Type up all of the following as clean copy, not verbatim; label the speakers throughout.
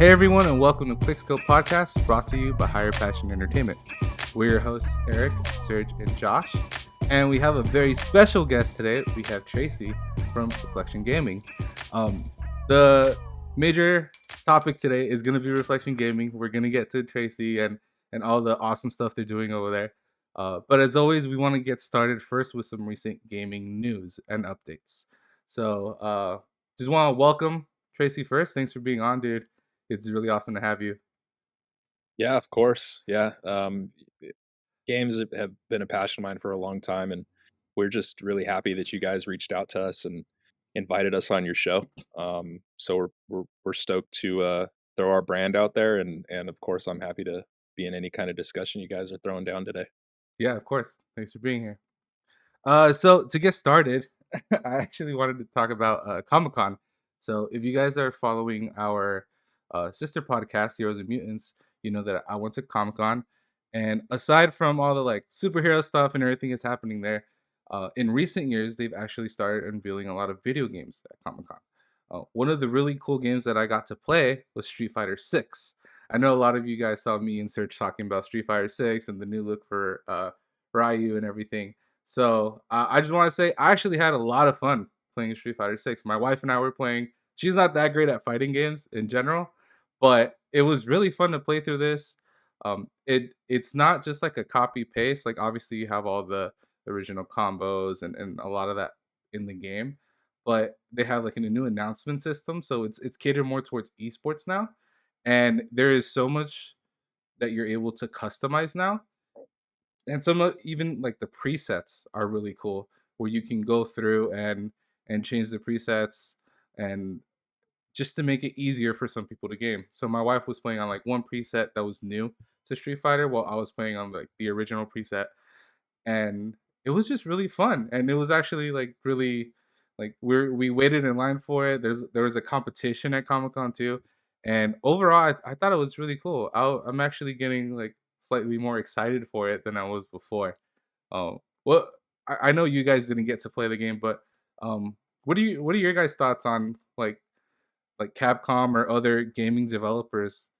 Speaker 1: Hey everyone, and welcome to Quickscope Podcast, brought to you by Higher Passion Entertainment. We're your hosts, Eric, Serge, and Josh, and we have a very special guest today. We have Tracy from Reflexion Gaming. The major topic today is going to be Reflexion Gaming. We're going to get to Tracy and all the awesome stuff they're doing over there. But as always, we want to get started first with some recent gaming news and updates. So just want to welcome Tracy first. Thanks for being on, dude. It's really awesome to have you.
Speaker 2: Yeah, of course. Yeah. Games have been a passion of mine for a long time, and we're just really happy that you guys reached out to us and invited us on your show. So we're stoked to throw our brand out there, and of course, I'm happy to be in any kind of discussion you guys are throwing down today.
Speaker 1: Yeah, of course. Thanks for being here. So to get started, I actually wanted to talk about Comic-Con. So if you guys are following our sister podcast, Heroes and Mutants, you know that I went to Comic-Con, and aside from all the like superhero stuff and everything that's happening there, in recent years they've actually started unveiling a lot of video games at Comic-Con. One of the really cool games that I got to play was Street Fighter 6. I know a lot of you guys saw me and Serge talking about Street Fighter 6 and the new look for Ryu and everything. So I just want to say I actually had a lot of fun playing Street Fighter 6. My wife and I were playing. She's not that great at fighting games in general, but it was really fun to play through this. It's not just like a copy paste. Like obviously you have all the original combos and a lot of that in the game, but they have like a new announcement system, so it's catered more towards esports now, and there is so much that you're able to customize now, and even like the presets are really cool, where you can go through and change the presets, and just to make it easier for some people to game. So my wife was playing on like one preset that was new to Street Fighter, while I was playing on like the original preset, and it was just really fun. And it was actually like really like we waited in line for it. There was a competition at Comic Con too, and overall I thought it was really cool. I'm actually getting like slightly more excited for it than I was before. Well, I know you guys didn't get to play the game, but what are your guys' thoughts on like Capcom or other gaming developers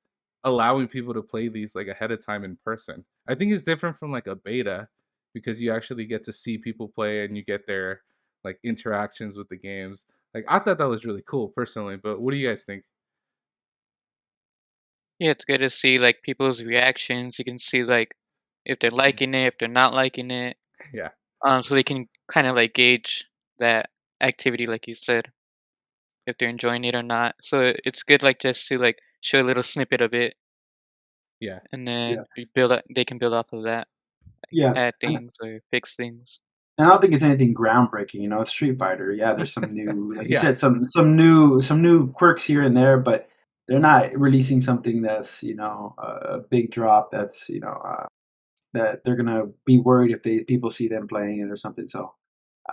Speaker 1: allowing people to play these like ahead of time in person? I think it's different from like a beta, because you actually get to see people play and you get their like interactions with the games. Like I thought that was really cool personally, but what do you guys think?
Speaker 3: Yeah, it's good to see like people's reactions. You can see like if they're liking it, if they're not liking it.
Speaker 1: Yeah.
Speaker 3: So they can kind of like gauge that activity, like you said, if they're enjoying it or not. So it's good, like just to like show a little snippet of it,
Speaker 1: Yeah.
Speaker 3: and
Speaker 4: Yeah,
Speaker 3: then you build up. They can build off of that, like
Speaker 4: yeah,
Speaker 3: add
Speaker 4: and
Speaker 3: things or fix things.
Speaker 4: I don't think it's anything groundbreaking. It's Street Fighter. Yeah, there's some new, like you
Speaker 1: Yeah.
Speaker 4: said, some new quirks here and there, but they're not releasing something that's a big drop. That's that they're gonna be worried if people see them playing it or something. So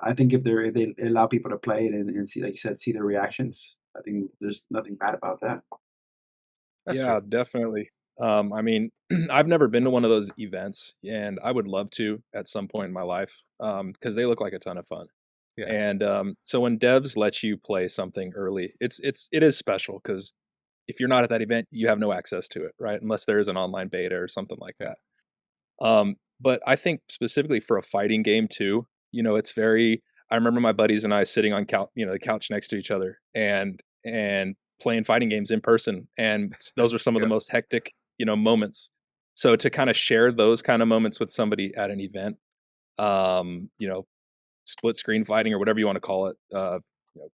Speaker 4: I think if they allow people to play it and see, like you said, see their reactions, I think there's nothing bad about that.
Speaker 1: That's true.
Speaker 2: Yeah, definitely. I mean, I've never been to one of those events, and I would love to at some point in my life because they look like a ton of fun.
Speaker 1: Yeah.
Speaker 2: And so when devs let you play something early, it is special because if you're not at that event, you have no access to it, right? Unless there is an online beta or something like that. But I think specifically for a fighting game too, it's very. I remember my buddies and I sitting on the couch next to each other and playing fighting games in person, and those are some of the
Speaker 1: Yeah.
Speaker 2: most hectic, moments. So to kind of share those kind of moments with somebody at an event, um, you know, split screen fighting or whatever you want to call it,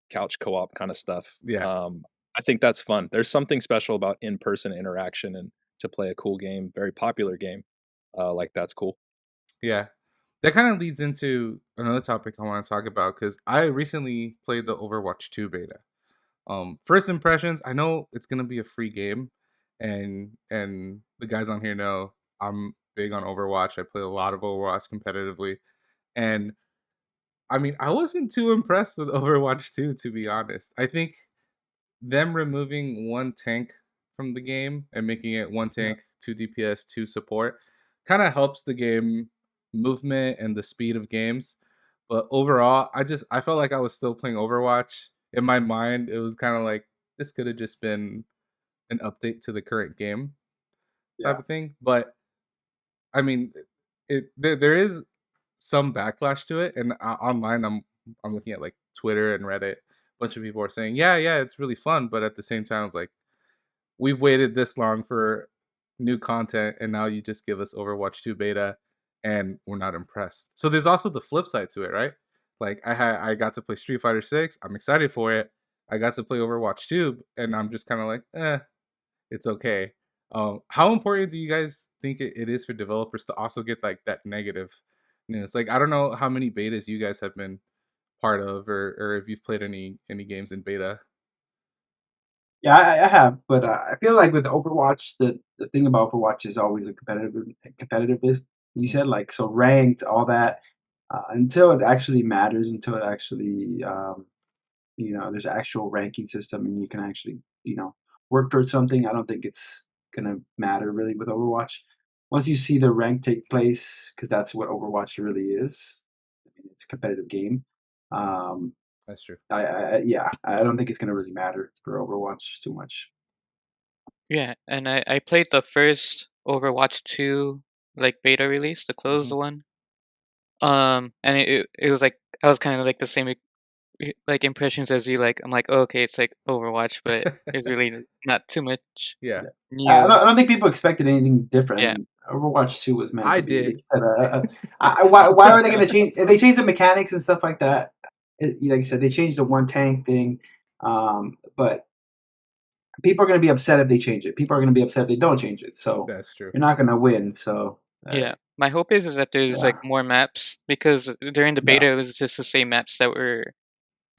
Speaker 2: couch co-op kind of stuff.
Speaker 1: Yeah.
Speaker 2: I think that's fun. There's something special about in-person interaction and to play a cool game, very popular game, like that's cool.
Speaker 1: Yeah. That kind of leads into another topic I want to talk about, because I recently played the Overwatch 2 beta. First impressions, I know it's gonna be a free game, and the guys on here know I'm big on Overwatch. I play a lot of Overwatch competitively, and I mean I wasn't too impressed with Overwatch 2, to be honest. I think them removing one tank from the game and making it one
Speaker 4: Yeah.
Speaker 1: tank, two DPS, two support kind of helps the game movement and the speed of games. But overall, I felt like I was still playing Overwatch. In my mind, it was kind of like this could have just been an update to the current game type
Speaker 4: Yeah.
Speaker 1: of thing. But I mean, there is some backlash to it, and online I'm looking at like Twitter and Reddit. A bunch of people are saying, yeah, it's really fun, but at the same time, it's like we've waited this long for new content, and now you just give us Overwatch 2 beta, and we're not impressed. So there's also the flip side to it, right? Like I got to play Street Fighter 6. I'm excited for it. I got to play Overwatch 2, and I'm just kind of like, it's okay. How important do you guys think it is for developers to also get like that negative news? Like I don't know how many betas you guys have been part of, or if you've played any games in beta.
Speaker 4: Yeah, I have, but I feel like with Overwatch, the thing about Overwatch is always a competitiveness. You
Speaker 1: Mm,
Speaker 4: said like so ranked, all that, until it actually matters, until it actually there's an actual ranking system, and you can actually work towards something. I don't think it's gonna matter really with Overwatch. Once you see the rank take place, because that's what Overwatch really is. I mean, it's a competitive game. Um,
Speaker 1: that's true.
Speaker 4: yeah, I don't think it's gonna really matter for Overwatch too much.
Speaker 3: Yeah, and I played the first Overwatch 2 like beta release, the closed
Speaker 1: Hmm.
Speaker 3: one. And it was like I was kind of like the same like impressions as you. Like I'm like, oh, okay, it's like Overwatch, but it's really not too much
Speaker 1: Yeah,
Speaker 4: Yeah.
Speaker 3: new.
Speaker 4: I don't think people expected anything different. I
Speaker 3: Yeah,
Speaker 4: mean, Overwatch 2 was meant
Speaker 1: I
Speaker 4: to be. They
Speaker 1: did.
Speaker 4: said, why are they going to change? If they changed the mechanics and stuff like that, like I said, they changed the one tank thing. But people are going to be upset if they change it. People are going to be upset if they don't change it. So
Speaker 1: That's true.
Speaker 4: you're not going to win. So
Speaker 3: yeah. My hope is that there's
Speaker 4: yeah,
Speaker 3: like more maps because during the
Speaker 4: yeah,
Speaker 3: beta it was just the same maps that were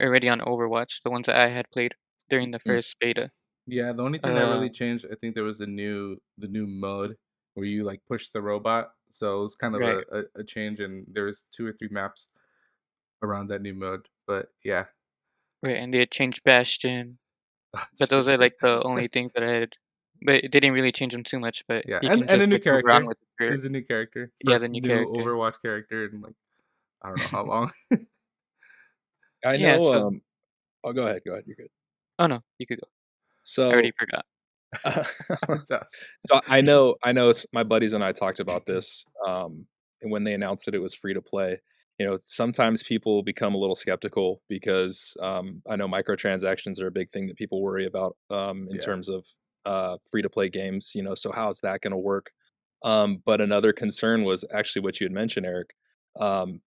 Speaker 3: already on Overwatch, the ones that I had played during the
Speaker 2: Mm.
Speaker 3: first beta.
Speaker 1: Yeah, the only thing that really
Speaker 3: Um,
Speaker 1: changed, I think there was the new mode where you like push the robot. So it was kind of
Speaker 3: right,
Speaker 1: a change, and there was 2 or 3 maps around that new mode. But yeah,
Speaker 3: right, and they had changed Bastion,
Speaker 1: that's
Speaker 3: but those
Speaker 1: true.
Speaker 3: are like the only things that I had. But it didn't really change them too much. But
Speaker 1: Yeah,
Speaker 3: you can
Speaker 1: and a
Speaker 3: just
Speaker 1: new
Speaker 3: like move around
Speaker 1: character.
Speaker 3: with your
Speaker 1: There's a new character.
Speaker 3: yeah, the
Speaker 1: First
Speaker 3: new
Speaker 1: new
Speaker 3: character.
Speaker 1: Overwatch character in like I don't know how long.
Speaker 2: I
Speaker 3: Yeah.
Speaker 2: know.
Speaker 3: So
Speaker 2: Oh, go ahead. Go ahead. You're good.
Speaker 3: oh no, you could go. I already
Speaker 2: So,
Speaker 3: forgot.
Speaker 1: Josh.
Speaker 2: so I know. My buddies and I talked about this, and when they announced that it was free to play, sometimes people become a little skeptical because I know microtransactions are a big thing that people worry about in
Speaker 1: Yeah,
Speaker 2: terms of free to play games. So how's that going to work? But another concern was actually what you had mentioned, Eric.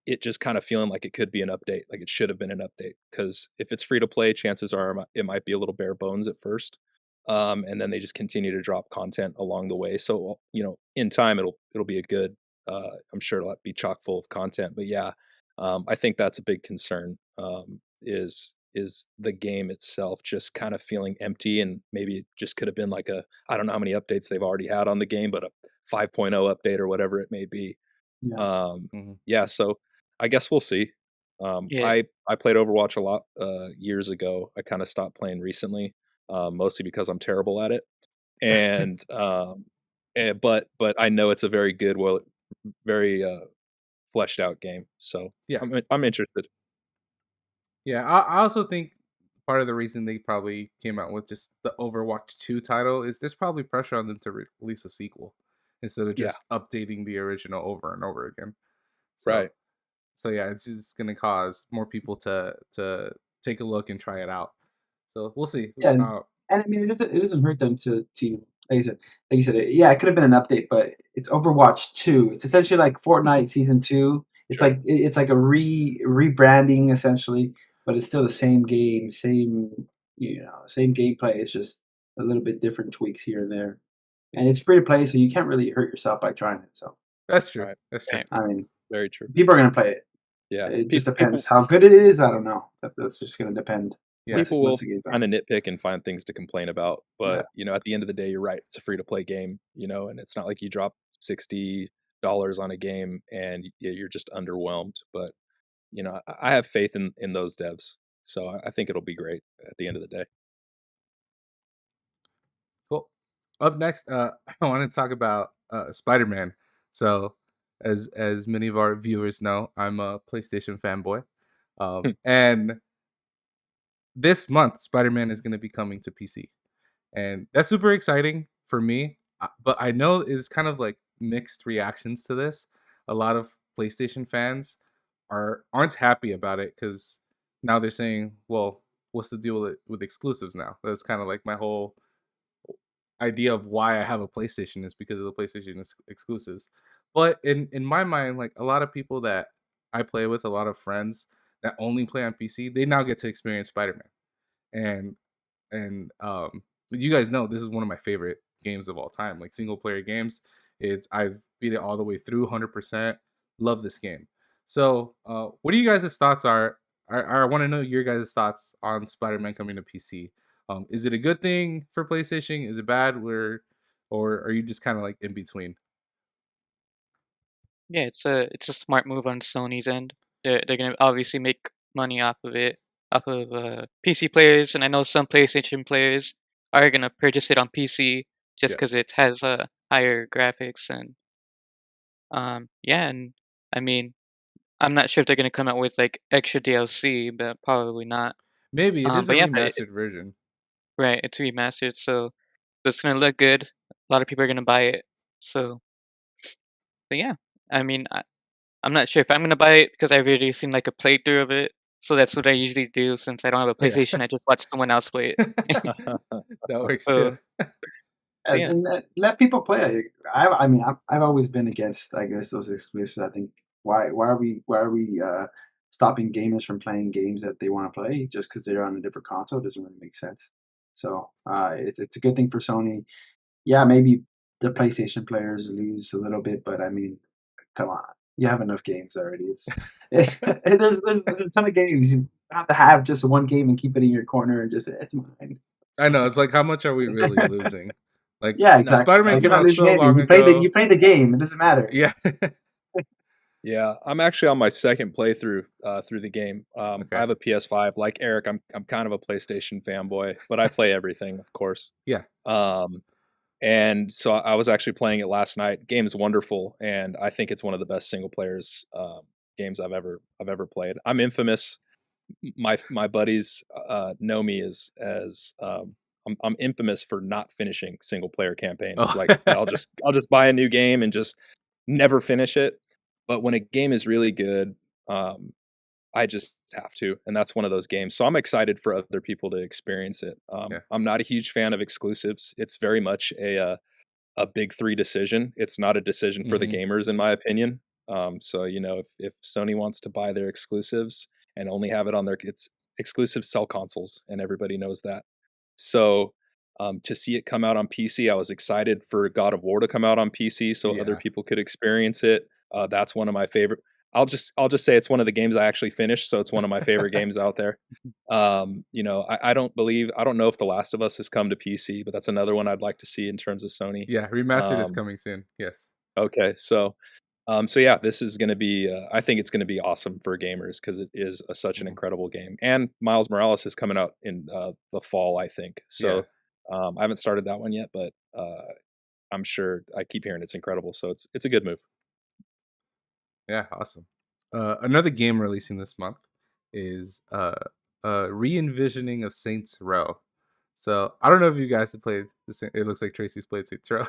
Speaker 2: It just kind of feeling like it could be an update, like it should have been an update. Because if it's free to play, chances are it might be a little bare bones at first, and then they just continue to drop content along the way. So in time, it'll be a good. I'm sure it'll be chock full of content. But yeah, I think that's a big concern. Is the game itself just kind of feeling empty, and maybe it just could have been like I don't know how many updates they've already had on the game, but a 5.0 update or whatever it may be.
Speaker 4: yeah,
Speaker 1: hmm
Speaker 2: Yeah, so I guess we'll see.
Speaker 3: Yeah.
Speaker 2: I played Overwatch a lot years ago. I kind of stopped playing recently, mostly because I'm terrible at it. And but I know it's a very good, well, very fleshed out game. So
Speaker 1: yeah,
Speaker 2: I'm interested.
Speaker 1: yeah. I also think part of the reason they probably came out with just the Overwatch 2 title is there's probably pressure on them to release a sequel instead of
Speaker 2: Yeah,
Speaker 1: just updating the original over and over again. So
Speaker 2: right.
Speaker 1: so yeah, it's just gonna cause more people to take a look and try it out. So we'll see.
Speaker 4: yeah. And I mean, it doesn't hurt them to like you said, yeah, it could have been an update, but it's Overwatch 2. It's essentially like Fortnite Season 2.
Speaker 2: Sure.
Speaker 4: It's like a rebranding essentially, but it's still the same game, same gameplay. It's just a little bit different tweaks here and there, and it's free to play, so you can't really hurt yourself by trying it. So
Speaker 1: that's true.
Speaker 2: Right.
Speaker 1: That's true.
Speaker 3: Right.
Speaker 4: I mean,
Speaker 2: Very true.
Speaker 4: people are gonna play it.
Speaker 2: Yeah.
Speaker 4: It just
Speaker 2: People
Speaker 4: depends how good it is. I don't know. That's just gonna depend
Speaker 1: Yeah.
Speaker 2: people
Speaker 4: once
Speaker 2: will
Speaker 4: the game's
Speaker 2: kind
Speaker 4: out.
Speaker 2: of nitpick and find things to complain about,
Speaker 4: Yeah.
Speaker 2: but at the end of the day, you're right. It's a free to play game, and it's not like you drop $60 on a game and you're just underwhelmed. But I have faith in those devs, so I think it'll be great at the end of the day.
Speaker 1: Cool. Up next, I want to talk about Spider-Man. So, as many of our viewers know, I'm a PlayStation fanboy, and this month Spider-Man is going to be coming to PC. and that's super exciting for me. But I know is kind of like mixed reactions to this. A lot of PlayStation fans aren't happy about it because now they're saying, "Well, what's the deal with exclusives now?" That's kind of like my whole idea of why I have a PlayStation is because of the PlayStation exclusives. But in my mind, like a lot of people that I play with, a lot of friends that only play on PC, they now get to experience Spider-Man. And you guys know this is one of my favorite games of all time, like single player games. It's I've beat it all the way through 100%. Love this game. So, what do you guys' thoughts are? I want to know your guys' thoughts on Spider-Man coming to PC. Is it a good thing for PlayStation? Is it bad? Or are you just kind of like in between?
Speaker 3: Yeah, it's a smart move on Sony's end. They're gonna obviously make money off of it, off of PC players, and I know some PlayStation players are gonna purchase it on PC just
Speaker 1: Yeah,
Speaker 3: because it has higher graphics and yeah, and I mean I'm not sure if they're gonna come out with like extra DLC, but probably not.
Speaker 1: maybe it is a
Speaker 3: But yeah,
Speaker 1: remastered version.
Speaker 3: right, it's remastered, so it's gonna look good. A lot of people are gonna buy it. So, but yeah, I mean, I'm not sure if I'm gonna buy it because I've already seen like a playthrough of it. So that's what I usually do since I don't have a
Speaker 1: Yeah,
Speaker 3: PlayStation. I just watch someone else play it.
Speaker 1: that works too.
Speaker 3: So, but yeah,
Speaker 4: And let people play. I mean, I've always been against, I guess, those exclusives. I think why are we stopping gamers from playing games that they want to play just because they're on a different console? It doesn't really make sense. So it's a good thing for Sony. Yeah, maybe the PlayStation players lose a little bit, but I mean, come on, you have enough games already. It's there's a ton of games. You have to have just one game and keep it in your corner and just it's mine.
Speaker 1: I know. It's like, how much are we really losing? Like,
Speaker 4: Yeah,
Speaker 2: No,
Speaker 4: exactly.
Speaker 1: Spider-Man
Speaker 4: Like you're
Speaker 1: came
Speaker 4: not
Speaker 1: out
Speaker 4: losing
Speaker 1: so
Speaker 4: anything.
Speaker 1: long
Speaker 4: You
Speaker 1: ago.
Speaker 4: played the game. It doesn't matter.
Speaker 1: Yeah.
Speaker 2: yeah, I'm actually on my second playthrough through the game. I
Speaker 1: Okay.
Speaker 2: have a PS5. Like Eric, I'm kind of a PlayStation fanboy, but I play everything, of course.
Speaker 1: Yeah.
Speaker 2: Um, and so I was actually playing it last night. Game's wonderful, and I think it's one of the best single players games I've ever played. I'm infamous. My buddies know me as I'm infamous for not finishing single player campaigns.
Speaker 1: Oh.
Speaker 2: Like I'll just buy a new game and just never finish it. But when a game is really good, um, I just have to, and that's one of those games. So I'm excited for other people to experience it.
Speaker 1: Yeah.
Speaker 2: I'm not a huge fan of exclusives. It's very much a big three decision. It's not a decision for the
Speaker 1: Hmm.
Speaker 2: gamers, in my opinion. So if Sony wants to buy their exclusives and only have it on their, it's exclusives sell consoles, and everybody knows that. So to see it come out on PC, I was excited for God of War to come out on PC so other
Speaker 1: Yeah.
Speaker 2: people could experience it. That's one of my favorite. I'll just say it's one of the games I actually finished, so it's one of my favorite games out there. I don't know if The Last of Us has come to PC, but that's another one I'd like to see in terms of Sony.
Speaker 1: Yeah. Remastered is
Speaker 2: Um,
Speaker 1: coming soon. Yes.
Speaker 2: okay, so yeah, this is going to be. I think it's going to be awesome for gamers because it is such an
Speaker 1: Mhm.
Speaker 2: incredible game. And Miles Morales is coming out in the fall, I think.
Speaker 1: Yeah.
Speaker 2: So I haven't started that one yet, but I'm sure I keep hearing it's incredible. So it's a good move.
Speaker 1: Yeah. Awesome. Another game releasing this month is re-envisioning of Saints Row. So I don't know if you guys have played the same. It looks like Tracy's played Saints Row.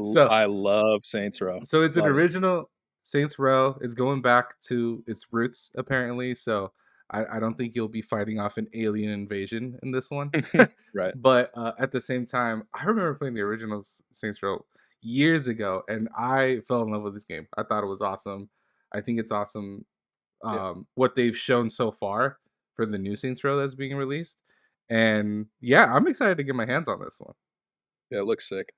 Speaker 1: So
Speaker 2: I love Saints Row.
Speaker 1: so it's an
Speaker 2: Love
Speaker 1: original Saints Row. It's going back to its roots apparently. So I don't think you'll be fighting off an alien invasion in this one.
Speaker 2: it. Right.
Speaker 1: But at the same time, I remember playing the original Saints Row years ago, and I fell in love with this game. I thought it was awesome. I think it's awesome
Speaker 2: Yeah.
Speaker 1: what they've shown so far for the new Saints Row that's being released. And yeah, I'm excited to get my hands on this one.
Speaker 2: Yeah. It looks sick.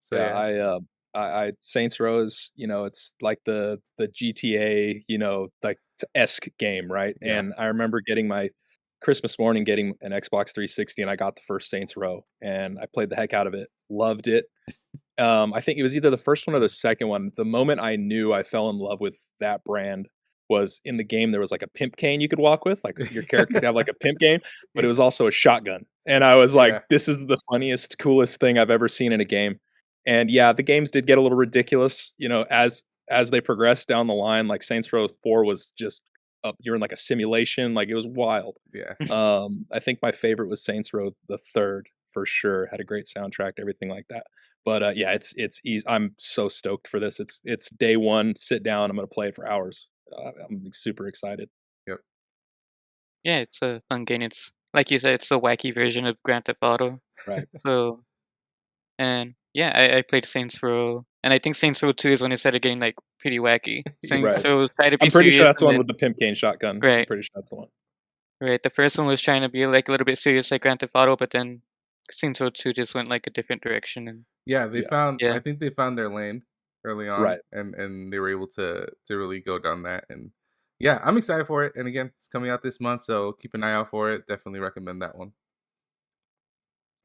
Speaker 1: So
Speaker 2: Yeah,
Speaker 1: yeah,
Speaker 2: I Saints Row is, it's like the GTA, like esque game, right?
Speaker 1: yeah,
Speaker 2: And I remember getting my Christmas morning getting an Xbox 360, and I got the first Saints Row, and I played the heck out of it, loved it. I think it was either the first one or the second one. The moment I knew I fell in love with that brand was in the game. There was like a pimp cane you could walk with, like your character could have like a pimp cane, but it was also a shotgun. And I was like,
Speaker 1: yeah,
Speaker 2: this is the funniest, coolest thing I've ever seen in a game. And yeah, the games did get a little ridiculous, as they progressed down the line. Like Saints Row 4 was just you're in like a simulation, like it was wild.
Speaker 1: yeah.
Speaker 2: I think my favorite was Saints Row the third for sure. Had a great soundtrack, everything like that. But yeah, it's easy. I'm so stoked for this. It's day one. Sit down. I'm gonna play it for hours. I'm super excited.
Speaker 1: Yep.
Speaker 3: Yeah, it's a fun game. It's like you said, it's a wacky version of Grand Theft Auto.
Speaker 2: Right.
Speaker 3: So, and yeah, I played Saints Row, and I think Saints Row 2 is when it started getting like pretty wacky. Saints
Speaker 2: Right.
Speaker 3: Row tried to be
Speaker 2: I'm pretty sure
Speaker 3: serious,
Speaker 2: that's the
Speaker 3: and
Speaker 2: one
Speaker 3: then
Speaker 2: with the pimp cane shotgun. I'm
Speaker 3: right,
Speaker 2: pretty sure that's the one.
Speaker 3: right. The first one was trying to be like a little bit serious, like Grand Theft Auto, but then Saints Row 2 just went like a different direction, and
Speaker 1: Yeah, they
Speaker 2: Yeah.
Speaker 1: found.
Speaker 3: yeah,
Speaker 1: I think they found their lane early on,
Speaker 2: Right.
Speaker 1: and they were able to really go down that. And yeah, I'm excited for it. And again, it's coming out this month, so keep an eye out for it. Definitely recommend that one.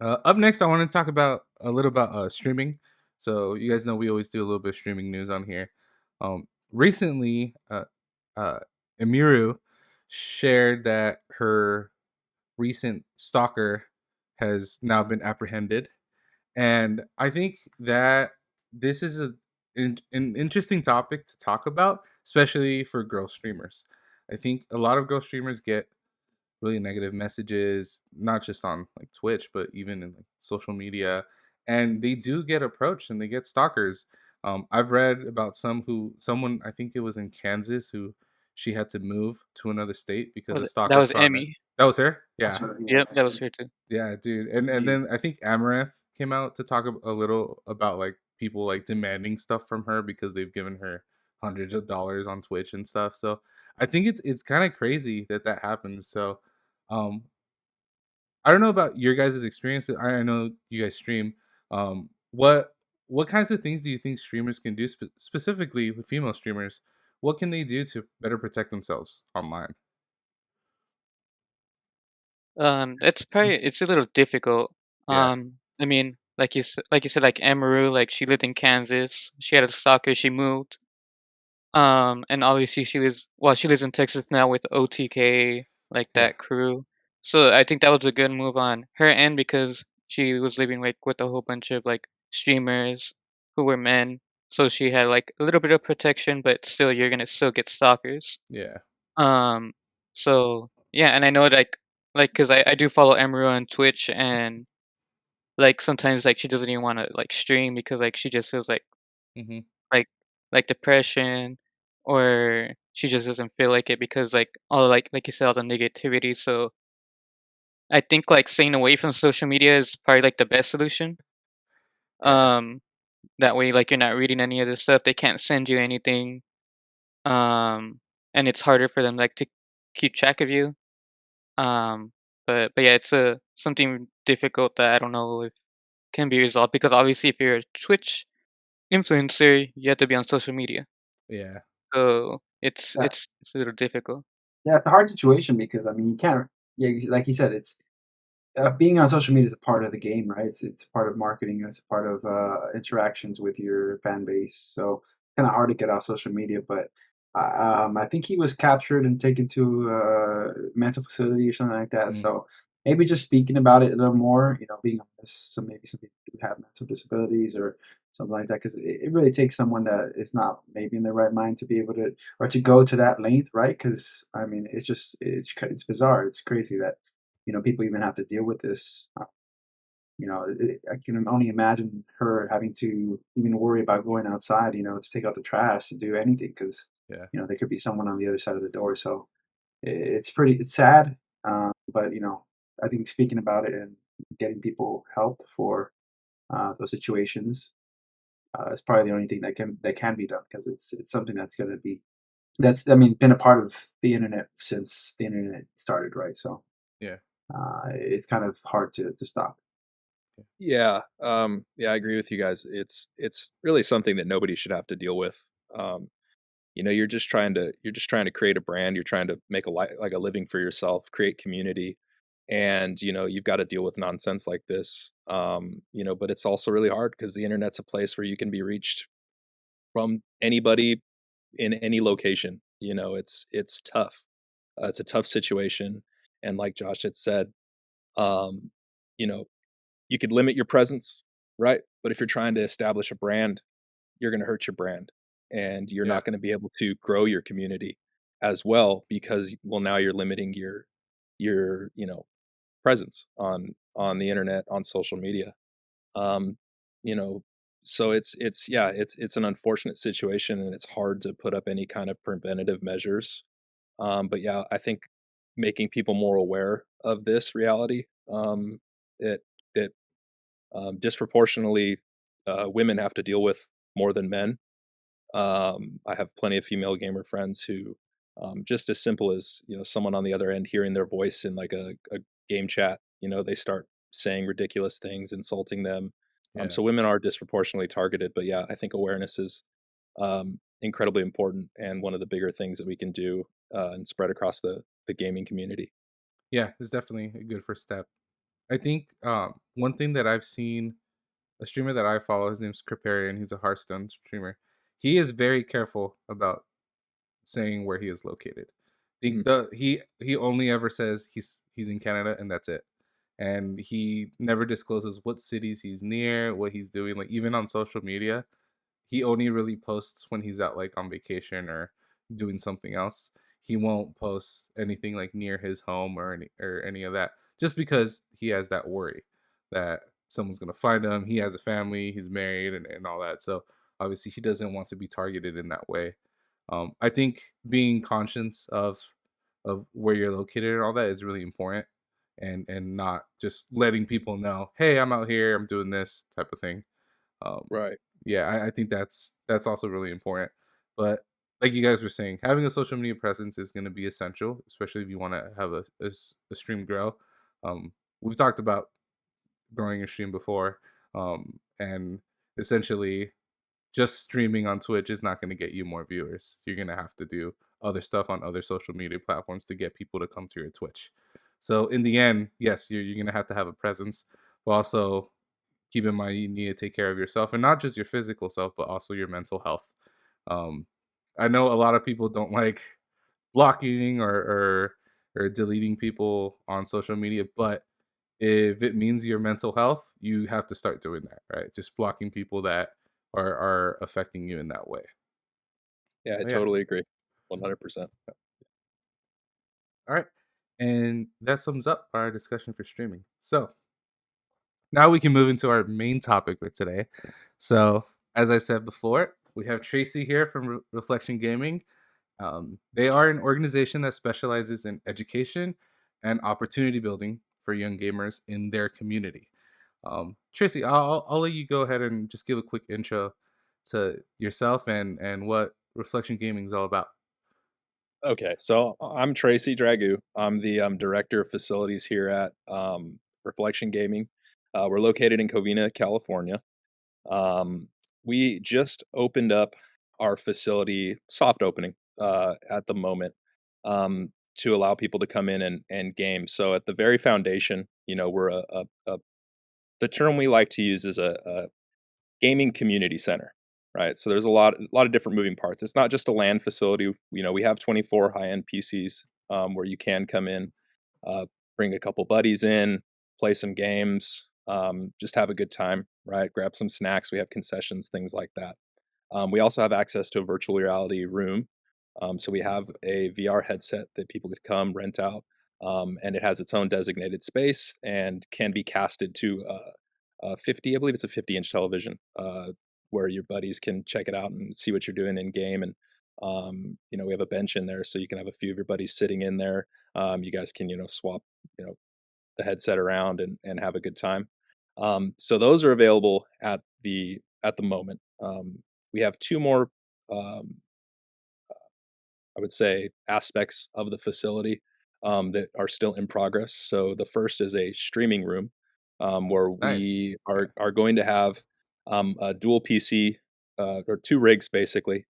Speaker 1: Up next, I want to talk about a little about streaming. So you guys know we always do a little bit of streaming news on here. Recently, uh, Emiru shared that her recent stalker has now been apprehended, and I think that this is an interesting topic to talk about, especially for girl streamers. I think a lot of girl streamers get really negative messages, not just on like Twitch, but even in like social media. And they do get approached and they get stalkers. I've read about someone, I think it was in Kansas, who she had to move to another state because a
Speaker 3: that
Speaker 1: stalker
Speaker 3: was
Speaker 1: found her.
Speaker 3: Emmy.
Speaker 1: That was her?
Speaker 4: That's
Speaker 1: Yeah.
Speaker 4: her, yeah,
Speaker 3: Yep,
Speaker 4: that's
Speaker 3: that
Speaker 4: her.
Speaker 3: was her too.
Speaker 1: Yeah, dude. And
Speaker 4: Yeah.
Speaker 1: then I think Amaranth came out to talk a little about like people like demanding stuff from her because they've given her hundreds of dollars on Twitch and stuff. So I think it's kind of crazy that that happens. So um I don't know about your guys' experience. I know you guys stream. What kinds of things do you think streamers can do specifically with female streamers? What can they do to better protect themselves online?
Speaker 3: It's probably it's a little difficult.
Speaker 1: Yeah,
Speaker 3: I mean, like you said, like Amaru, like she lived in Kansas. She had a stalker. She moved. And obviously she lives in Texas now with OTK, like
Speaker 1: yeah,
Speaker 3: that crew. So I think that was a good move on her end because she was living like with a whole bunch of like streamers who were men. So she had like a little bit of protection, but still you're gonna still get stalkers.
Speaker 1: yeah,
Speaker 3: Um, so yeah, and I know like because I do follow Amaru on Twitch, and like sometimes like she doesn't even want to like stream because like she just feels
Speaker 1: hmm,
Speaker 3: like depression, or she just doesn't feel like it because like all like you said, all the negativity. So I think like staying away from social media is probably like the best solution.
Speaker 1: yeah,
Speaker 3: Um, that way like you're not reading any of this stuff. They can't send you anything. Um, and it's harder for them like to keep track of you. Um, but yeah, it's a something difficult that I don't know if can be resolved because obviously if you're a Twitch influencer, you have to be on social media.
Speaker 1: yeah,
Speaker 3: So it's
Speaker 4: Yeah.
Speaker 3: it's a little difficult.
Speaker 4: Yeah, it's a hard situation because I mean you can't. Yeah, like you said, it's being on social media is a part of the game, right? It's part of marketing. It's a part of interactions with your fan base. So kind of hard to get off social media. But I think he was captured and taken to a mental facility or something like that.
Speaker 1: mm,
Speaker 4: So maybe just speaking about it a little more, being honest. So maybe some people do have mental disabilities or something like that, because it really takes someone that is not maybe in their right mind to be able to or to go to that length, right? Because I mean, it's bizarre. It's crazy that people even have to deal with this. I can only imagine her having to even worry about going outside, to take out the trash, to do anything, because
Speaker 1: yeah,
Speaker 4: there could be someone on the other side of the door. So it's sad, but I think speaking about it and getting people help for those situations is probably the only thing that can be done, because it's something that's going to be that's I mean been a part of the internet since the internet started, right? So
Speaker 1: yeah,
Speaker 4: it's kind of hard to stop.
Speaker 2: Yeah. Yeah, I agree with you guys. It's really something that nobody should have to deal with. Um, you're just trying to create a brand. You're trying to make like a living for yourself, create community, and you've got to deal with nonsense like this. But it's also really hard because the internet's a place where you can be reached from anybody in any location. It's tough. It's a tough situation, and like Josh had said, um, you know, you could limit your presence, right? But if you're trying to establish a brand, you're going to hurt your brand, and you're
Speaker 1: yeah,
Speaker 2: not going to be able to grow your community as well because, well, now you're limiting your presence on the internet, on social media. Um, you know, so it's an unfortunate situation, and it's hard to put up any kind of preventative measures. But yeah, I think making people more aware of this reality, that that disproportionately women have to deal with more than men. I have plenty of female gamer friends who, just as simple as someone on the other end hearing their voice in like a game chat, they start saying ridiculous things, insulting them.
Speaker 1: Yeah.
Speaker 2: So women are disproportionately targeted. But yeah, I think awareness is incredibly important and one of the bigger things that we can do and spread across the gaming community.
Speaker 1: Yeah, it's definitely a good first step. I think one thing that I've seen, a streamer that I follow, his name's Kriparian. He's a Hearthstone streamer. He is very careful about saying where he is located.
Speaker 2: Mhm.
Speaker 1: He only ever says he's in Canada and that's it. And he never discloses what cities he's near, what he's doing. Like even on social media, he only really posts when he's out like on vacation or doing something else. He won't post anything like near his home or any of that, just because he has that worry that someone's gonna find him. He has a family, he's married, and all that. So obviously, he doesn't want to be targeted in that way. I think being conscious of where you're located and all that is really important, and not just letting people know, hey, I'm out here, I'm doing this type of thing. Um,
Speaker 2: Right.
Speaker 1: yeah, I think that's also really important. But like you guys were saying, having a social media presence is going to be essential, especially if you want to have a stream grow. Um, we've talked about growing a stream before, and essentially just streaming on Twitch is not going to get you more viewers. You're going to have to do other stuff on other social media platforms to get people to come to your Twitch. So in the end, yes, you're going to have a presence, but also keep in mind you need to take care of yourself, and not just your physical self, but also your mental health. Um, I know a lot of people don't like blocking or deleting people on social media, but if it means your mental health, you have to start doing that, right? Just blocking people that are affecting you in that way.
Speaker 2: Yeah, I
Speaker 1: But yeah,
Speaker 2: totally agree. 100%.
Speaker 1: all right. And that sums up our discussion for streaming. So now we can move into our main topic for today. So, as I said before, we have Tracy here from Reflection Gaming. They are an organization that specializes in education and opportunity building for young gamers in their community. Tracy, I'll let you go ahead and just give a quick intro to yourself and what Reflection Gaming is all about.
Speaker 2: Okay, so I'm Tracy Dragoo. I'm the director of facilities here at Reflection Gaming. We're located in Covina, California. Um, we just opened up our facility, soft opening at the moment, to allow people to come in and game. So at the very foundation, we're the term we like to use is a gaming community center, right? So there's a lot of different moving parts. It's not just a LAN facility. We have 24 high-end PCs where you can come in, uh, bring a couple buddies in, play some games, just have a good time, right? Grab some snacks. We have concessions, things like that. We also have access to a virtual reality room. So we have a VR headset that people could come rent out, and it has its own designated space and can be casted to 50, I believe it's a 50-inch television, where your buddies can check it out and see what you're doing in game. And we have a bench in there, so you can have a few of your buddies sitting in there. You guys can swap you know the headset around and have a good time. So those are available at the moment. We have two more, um, I would say, aspects of the facility that are still in progress. So the first is a streaming room where
Speaker 1: Nice.
Speaker 2: we
Speaker 1: Yeah.
Speaker 2: are going to have a dual PC, or two rigs basically,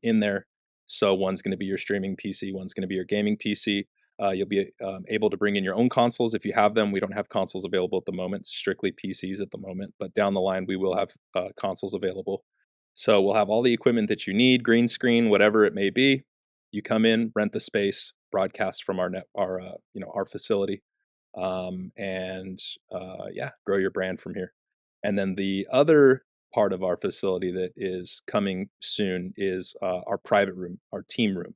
Speaker 2: in there. So one's going to be your streaming PC, one's going to be your gaming PC. You'll be able to bring in your own consoles if you have them. We don't have consoles available at the moment, strictly PCs at the moment, but down the line we will have consoles available. So we'll have all the equipment that you need, green screen, whatever it may be. You come in, rent the space, broadcast from our facility, and yeah, grow your brand from here. And then the other part of our facility that is coming soon is our private room, our team room.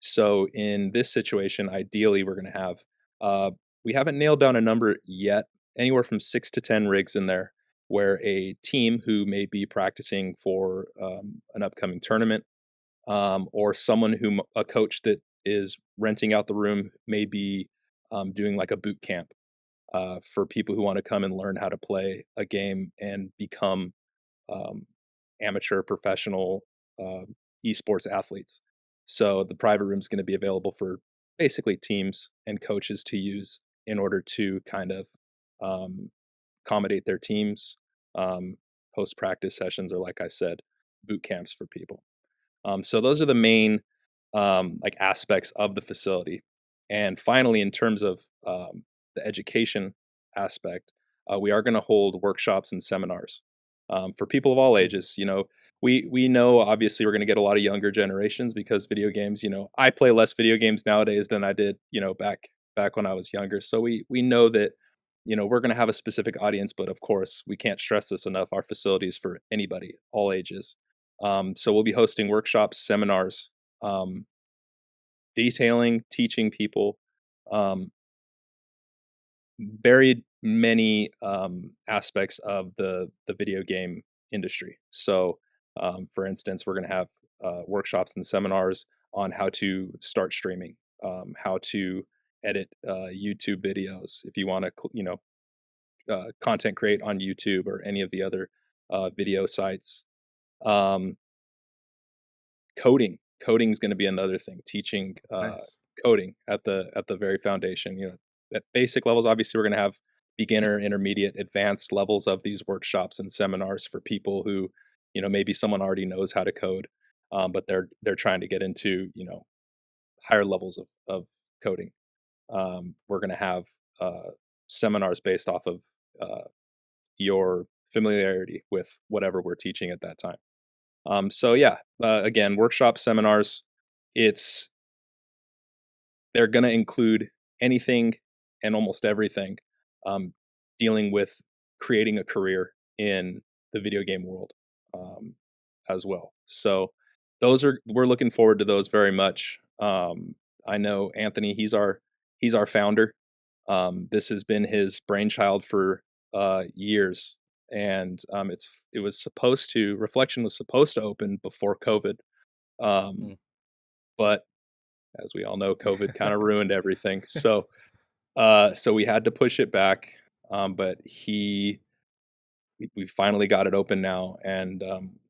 Speaker 2: So in this situation, ideally, we're going to have we haven't nailed down a number yet. Anywhere from 6 to 10 rigs in there, where a team who may be practicing for an upcoming tournament, or someone a coach that is renting out the room may be doing like a boot camp for people who want to come and learn how to play a game and become um, amateur, professional esports athletes. So the private room is going to be available for basically teams and coaches to use in order to kind of um, accommodate their teams, post practice sessions, or like I said, boot camps for people. So those are the main like aspects of the facility. And finally, in terms of the education aspect, we are going to hold workshops and seminars for people of all ages. We know obviously we're going to get a lot of younger generations because video games. I play less video games nowadays than I did. Back when I was younger. So we know that we're going to have a specific audience, but of course we can't stress this enough. Our facility is for anybody, all ages. So we'll be hosting workshops, seminars, um, detailing, teaching people um, very many aspects of the video game industry. So, for instance, we're going to have workshops and seminars on how to start streaming, how to edit YouTube videos if you want to, content create on YouTube or any of the other video sites. Um, coding is going to be another thing. Teaching
Speaker 1: Nice.
Speaker 2: coding at the very foundation. At basic levels, obviously, we're going to have beginner, intermediate, advanced levels of these workshops and seminars for people who, maybe someone already knows how to code, but they're trying to get into higher levels of coding. We're going to have seminars based off of your familiarity with whatever we're teaching at that time. So yeah, again, workshop seminars, it's they're going to include anything and almost everything um, dealing with creating a career in the video game world as well. So we're looking forward to those very much. I know Anthony, he's our founder. This has been his brainchild for years, and Reflection was supposed to open before COVID, um,
Speaker 1: Mm.
Speaker 2: but as we all know, COVID kind of ruined everything. So we had to push it back. But we finally got it open now, and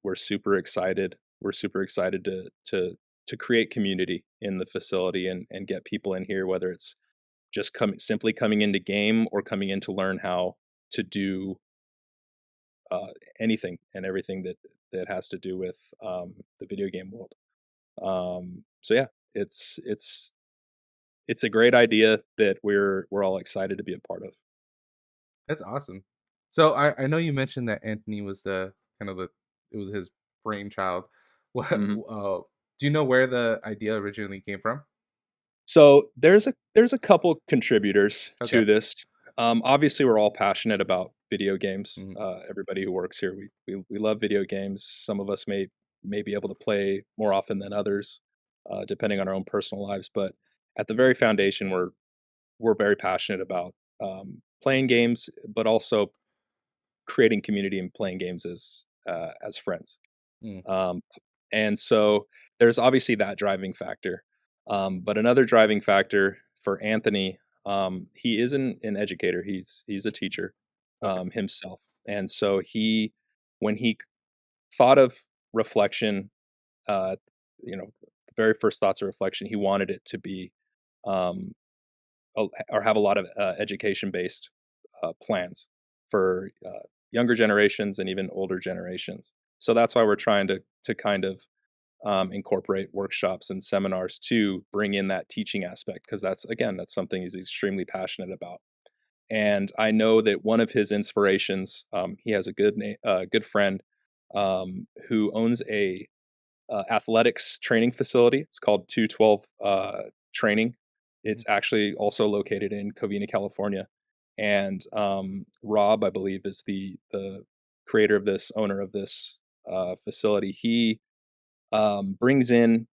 Speaker 2: we're super excited. We're super excited to create community in the facility and get people in here, whether it's just simply coming into game or coming in to learn how to do anything and everything that has to do with the video game world. So yeah, it's a great idea that we're all excited to be a part of.
Speaker 1: That's awesome. So I know you mentioned that Anthony was the kind of the it was his brainchild. What
Speaker 2: Mhm.
Speaker 1: do you know where the idea originally came from?
Speaker 2: So there's a couple contributors
Speaker 1: Okay.
Speaker 2: to this. Obviously, we're all passionate about video games.
Speaker 1: Mhm.
Speaker 2: Everybody who works here, we love video games. Some of us may be able to play more often than others, depending on our own personal lives. But at the very foundation, we're very passionate about playing games, but also creating community and playing games as friends.
Speaker 1: Mm.
Speaker 2: Um, and so there's obviously that driving factor. But another driving factor for Anthony, he is an educator. He's a teacher
Speaker 1: Okay.
Speaker 2: himself, and so when he thought of reflection, uh, the very first thoughts of reflection, he wanted it to be um, or have a lot of education based plans for younger generations and even older generations. So that's why we're trying to kind of incorporate workshops and seminars to bring in that teaching aspect, because that's something he's extremely passionate about. And I know that one of his inspirations, he has a good friend who owns a athletics training facility. It's called 212 Training.
Speaker 1: Mhm.
Speaker 2: It's actually also located in Covina, California. And Rob, I believe, is the creator of this, owner of this facility. He brings in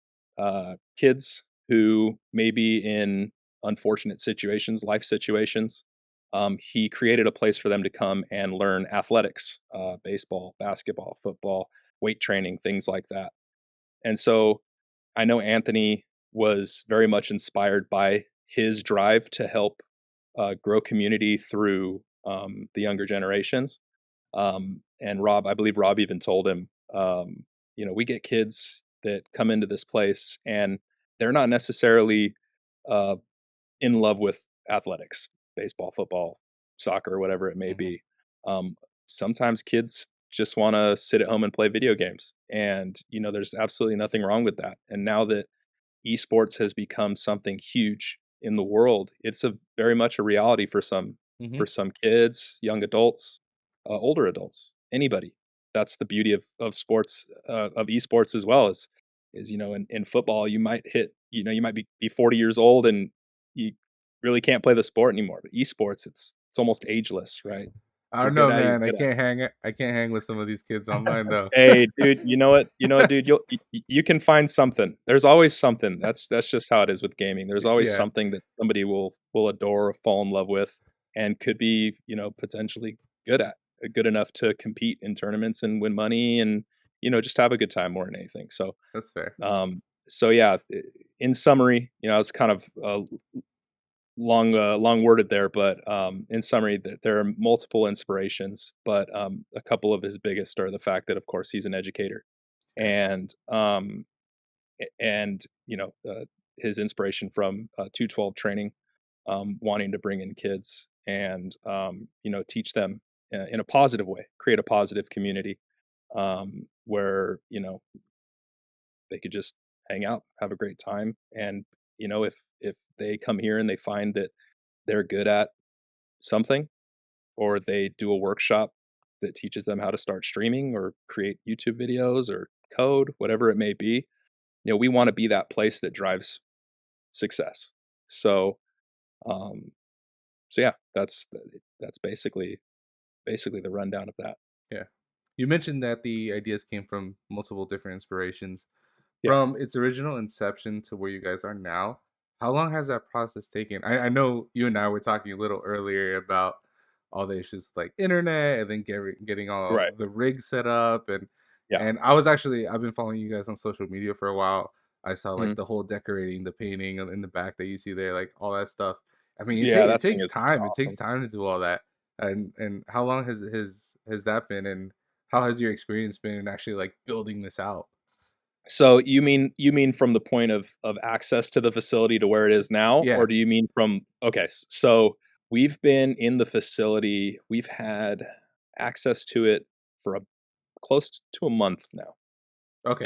Speaker 2: kids who may be in unfortunate situations, life situations. He created a place for them to come and learn athletics, baseball, basketball, football, weight training, things like that. And so I know Anthony was very much inspired by his drive to help grow community through the younger generations. And Rob, I believe Rob even told him, we get kids that come into this place and they're not necessarily uh, in love with athletics, baseball, football, soccer, whatever it may
Speaker 1: Hmm.
Speaker 2: be. Um, Sometimes kids just want to sit at home and play video games. And, there's absolutely nothing wrong with that. And now that esports has become something huge in the world, it's a very much a reality
Speaker 1: Hmm.
Speaker 2: for some kids, young adults, older adults, anybody. That's the beauty of sports, of esports as well. Is in football you might you might be 40 years old and you really can't play the sport anymore. But esports, it's almost ageless, right? If
Speaker 1: I
Speaker 2: you're
Speaker 1: don't
Speaker 2: good
Speaker 1: know,
Speaker 2: at it, you're
Speaker 1: man.
Speaker 2: good at it.
Speaker 1: I can't hang with some of these kids online though.
Speaker 2: Hey, dude, you know what? You know what, dude? You can find something. There's always something. That's just how it is with gaming. There's always
Speaker 1: Yeah,
Speaker 2: something that somebody will adore or fall in love with, and could be, potentially good at, good enough to compete in tournaments and win money, and just have a good time more than anything. So,
Speaker 1: that's fair.
Speaker 2: um, so yeah. In summary, it's kind of long worded there, but in summary, there are multiple inspirations, but a couple of his biggest are the fact that, of course, he's an educator,
Speaker 1: Yeah.
Speaker 2: and and his inspiration from 212 training, wanting to bring in kids and teach them in a positive way, create a positive community, where they could just hang out, have a great time, and if they come here and they find that they're good at something, or they do a workshop that teaches them how to start streaming or create YouTube videos or code, whatever it may be, we want to be that place that drives success. So, um, so yeah, that's basically the rundown of that.
Speaker 1: Yeah. You mentioned that the ideas came from multiple different inspirations.
Speaker 2: Yeah,
Speaker 1: From its original inception to where you guys are now, how long has that process taken? I know you and I were talking a little earlier about all the issues like internet and then getting all
Speaker 2: right.
Speaker 1: the rigs set up
Speaker 2: Yeah,
Speaker 1: and I've been following you guys on social media for a while. I saw like
Speaker 2: mhm.
Speaker 1: the whole decorating, the painting in the back that you see there, like all that stuff. I mean,
Speaker 2: Yeah,
Speaker 1: it
Speaker 2: that thing
Speaker 1: takes
Speaker 2: is
Speaker 1: time. It takes
Speaker 2: awesome.
Speaker 1: time to do all that. And how long has that been, and how has your experience been in actually like building this out?
Speaker 2: So you mean from the point of access to the facility to where it is now, or
Speaker 1: Yeah.
Speaker 2: do you mean from okay, so we've been in the facility, we've had access to it for a close to a month now.
Speaker 1: Okay.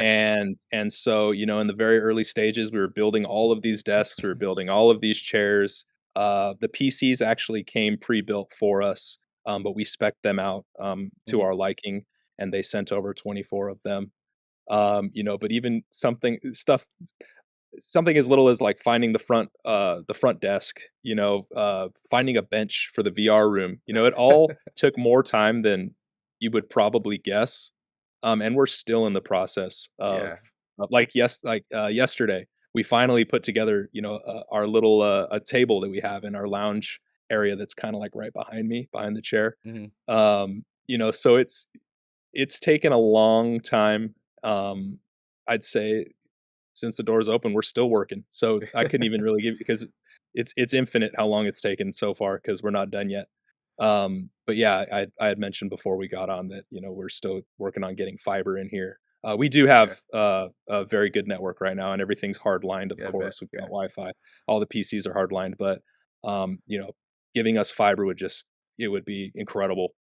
Speaker 2: And so, in the very early stages, we were building all of these desks, we were building all of these chairs. The PCs actually came pre-built for us, but we spec'd them out to
Speaker 1: Mhm.
Speaker 2: our liking, and they sent over 24 of them. But even something as little as like finding the front desk, finding a bench for the VR room, it all took more time than you would probably guess. And we're still in the process
Speaker 1: Yeah.
Speaker 2: of yesterday we finally put together, our little a table that we have in our lounge area that's kind of like right behind me, behind the chair.
Speaker 1: Mhm.
Speaker 2: So it's taken a long time. Um, I'd say since the doors open, we're still working. So I couldn't even really give, because it's infinite how long it's taken so far, because we're not done yet. But yeah, I had mentioned before we got on that we're still working on getting fiber in here. We do
Speaker 1: Yeah.
Speaker 2: have a very good network right now, and everything's hardlined. Of
Speaker 1: Yeah, I bet.
Speaker 2: course, we've got
Speaker 1: Yeah.
Speaker 2: Wi-Fi. All the PCs are hardlined, but um, you know, giving us fiber it would be incredible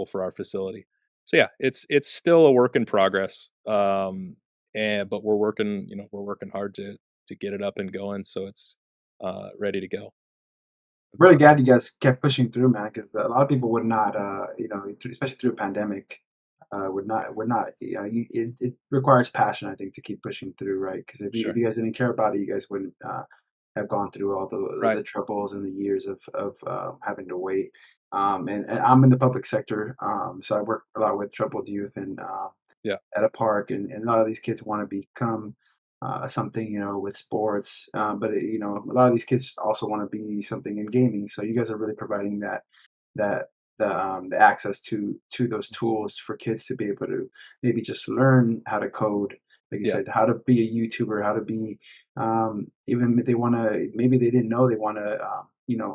Speaker 2: for our facility. So yeah, it's still a work in progress. And but we're working hard to get it up and going, so it's ready to go.
Speaker 1: That's
Speaker 4: Really
Speaker 1: awesome.
Speaker 4: glad you guys kept pushing through, man, because a lot of people would not, especially through a pandemic, would not, it requires passion, I think, to keep pushing through, right? Because if
Speaker 2: Sure.
Speaker 4: you guys didn't care about it, you guys wouldn't have gone through all
Speaker 2: Right.
Speaker 4: the troubles and the years of having to wait. And I'm in the public sector, so I work a lot with troubled youth and
Speaker 2: Yeah.
Speaker 4: at a park, and a lot of these kids want to become something, with sports. But a lot of these kids also want to be something in gaming. So you guys are really providing that the access to those tools for kids to be able to maybe just learn how to code, like you
Speaker 2: Yeah,
Speaker 4: said, how to be a YouTuber, how to be, even if they want to, maybe they didn't know they want to,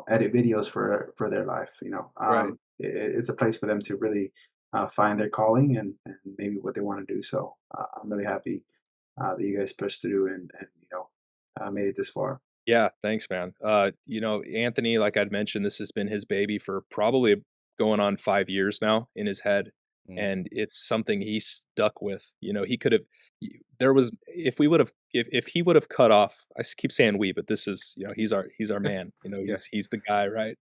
Speaker 4: edit videos for their life.
Speaker 2: right.
Speaker 4: It's a place for them to really find their calling and maybe what they want to do. So I'm really happy that you guys pushed through and made it this far.
Speaker 2: Yeah, thanks, man. Anthony, like I'd mentioned, this has been his baby for probably going on 5 years now in his head,
Speaker 1: Mm.
Speaker 2: and it's something he's stuck with. He could have there was if we would have if he would have cut off, keep saying we, but this is, he's our man.
Speaker 1: Yeah.
Speaker 2: He's the guy, right?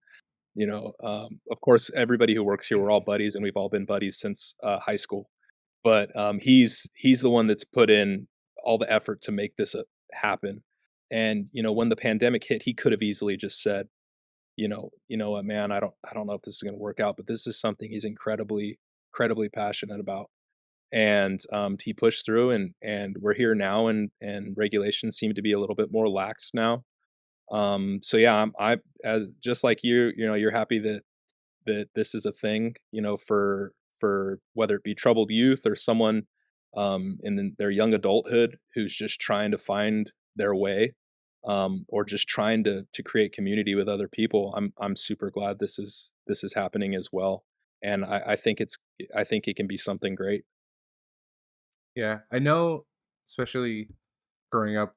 Speaker 2: Of course, everybody who works here, we're all buddies, and we've all been buddies since high school. But he's the one that's put in all the effort to make this happen. And when the pandemic hit, he could have easily just said, what, man, I don't know if this is going to work out, but this is something he's incredibly passionate about. And he pushed through, and we're here now, and regulations seem to be a little bit more lax now. So yeah, I as just like you're happy that this is a thing, for whether it be troubled youth or someone in their young adulthood who's just trying to find their way, or just trying to create community with other people. I'm super glad this is happening as well, and I think it can be something great.
Speaker 1: Yeah. I know, especially growing up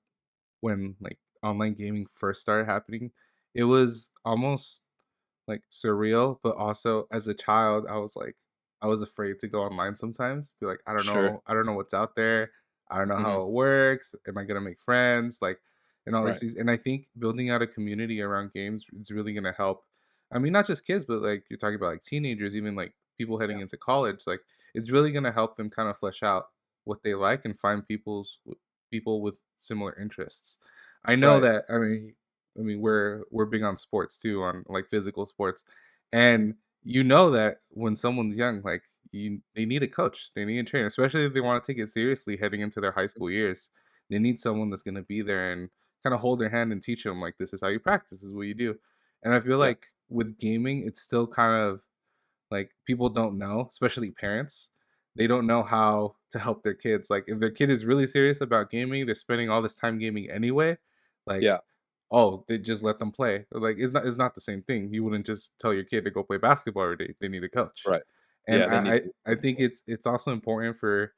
Speaker 1: when like online gaming first started happening, it was almost like surreal, but also as a child, I was afraid to go online sometimes. Be like,
Speaker 2: Sure.
Speaker 1: I don't know what's out there. I don't know
Speaker 2: Hmm.
Speaker 1: how it works. Am I gonna make friends? Like, and all these
Speaker 2: Right.
Speaker 1: things. And I think building out a community around games is really gonna help. I mean, not just kids, but like you're talking about like teenagers, even like people heading
Speaker 2: Yeah.
Speaker 1: into college. Like, it's really gonna help them kind of flesh out what they like and find people with similar interests. I know
Speaker 2: Right.
Speaker 1: that. I mean, we're big on sports too, on like physical sports, and you know that when someone's young, like they need a coach, they need a trainer, especially if they want to take it seriously heading into their high school years. They need someone that's going to be there and kind of hold their hand and teach them like this is how you practice, this is what you do. And I feel
Speaker 2: Yeah.
Speaker 1: like with gaming, it's still kind of like people don't know, especially parents. They don't know how to help their kids. Like if their kid is really serious about gaming, they're spending all this time gaming anyway. Like,
Speaker 2: Yeah.
Speaker 1: oh, they just let them play. Like it's not the same thing. You wouldn't just tell your kid to go play basketball every day. They need a coach.
Speaker 2: Right.
Speaker 1: And
Speaker 2: Yeah. They need
Speaker 1: I think it's also important for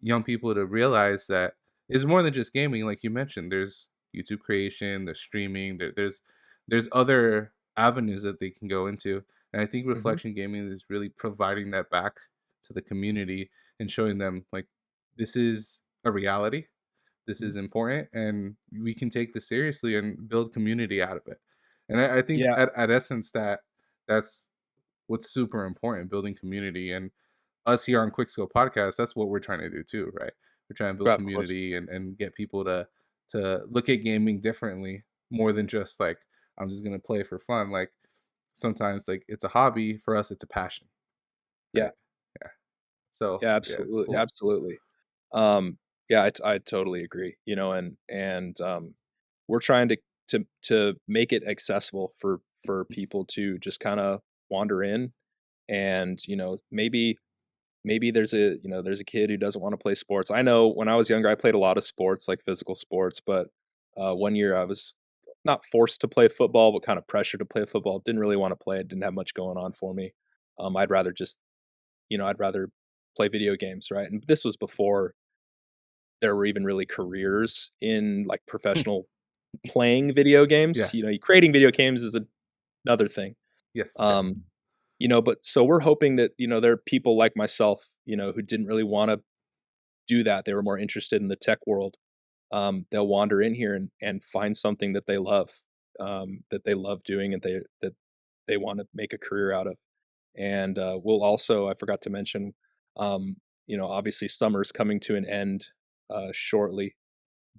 Speaker 1: young people to realize that it's more than just gaming. Like you mentioned, there's YouTube creation, there's streaming, there's other avenues that they can go into. And I think
Speaker 2: Mhm.
Speaker 1: Reflection Gaming is really providing that back to the community and showing them like this is a reality, this
Speaker 2: Mhm.
Speaker 1: is important, and we can take this seriously and build community out of it. And I think
Speaker 2: Yeah.
Speaker 1: at essence that's what's super important, building community. And us here on Quickscope Podcast, that's what we're trying to do too, right? We're trying to build
Speaker 2: Yeah, of course.
Speaker 1: community and get people to look at gaming differently, more than just like I'm just gonna play for fun. Like sometimes like it's a hobby, for us it's a passion,
Speaker 2: Yeah.
Speaker 1: right? Yeah. So
Speaker 2: Yeah,
Speaker 1: yeah, it's
Speaker 2: absolutely,
Speaker 1: cool.
Speaker 2: absolutely. Yeah, I totally agree. And we're trying to make it accessible for people to just kind of wander in, and maybe there's a kid who doesn't want to play sports. I know when I was younger, I played a lot of sports, like physical sports, but one year I was not forced to play football, but kind of pressured to play football. Didn't really want to play it. Didn't have much going on for me. I'd rather just I'd rather play video games, right? And this was before there were even really careers in like professional playing video games.
Speaker 1: Yeah.
Speaker 2: Creating video games is another thing.
Speaker 1: Yes. Yeah.
Speaker 2: Um, but so we're hoping that, there are people like myself, who didn't really want to do that. They were more interested in the tech world. They'll wander in here and find something that they love doing, and they want to make a career out of. And we'll also, I forgot to mention, um, obviously summer's coming to an end shortly,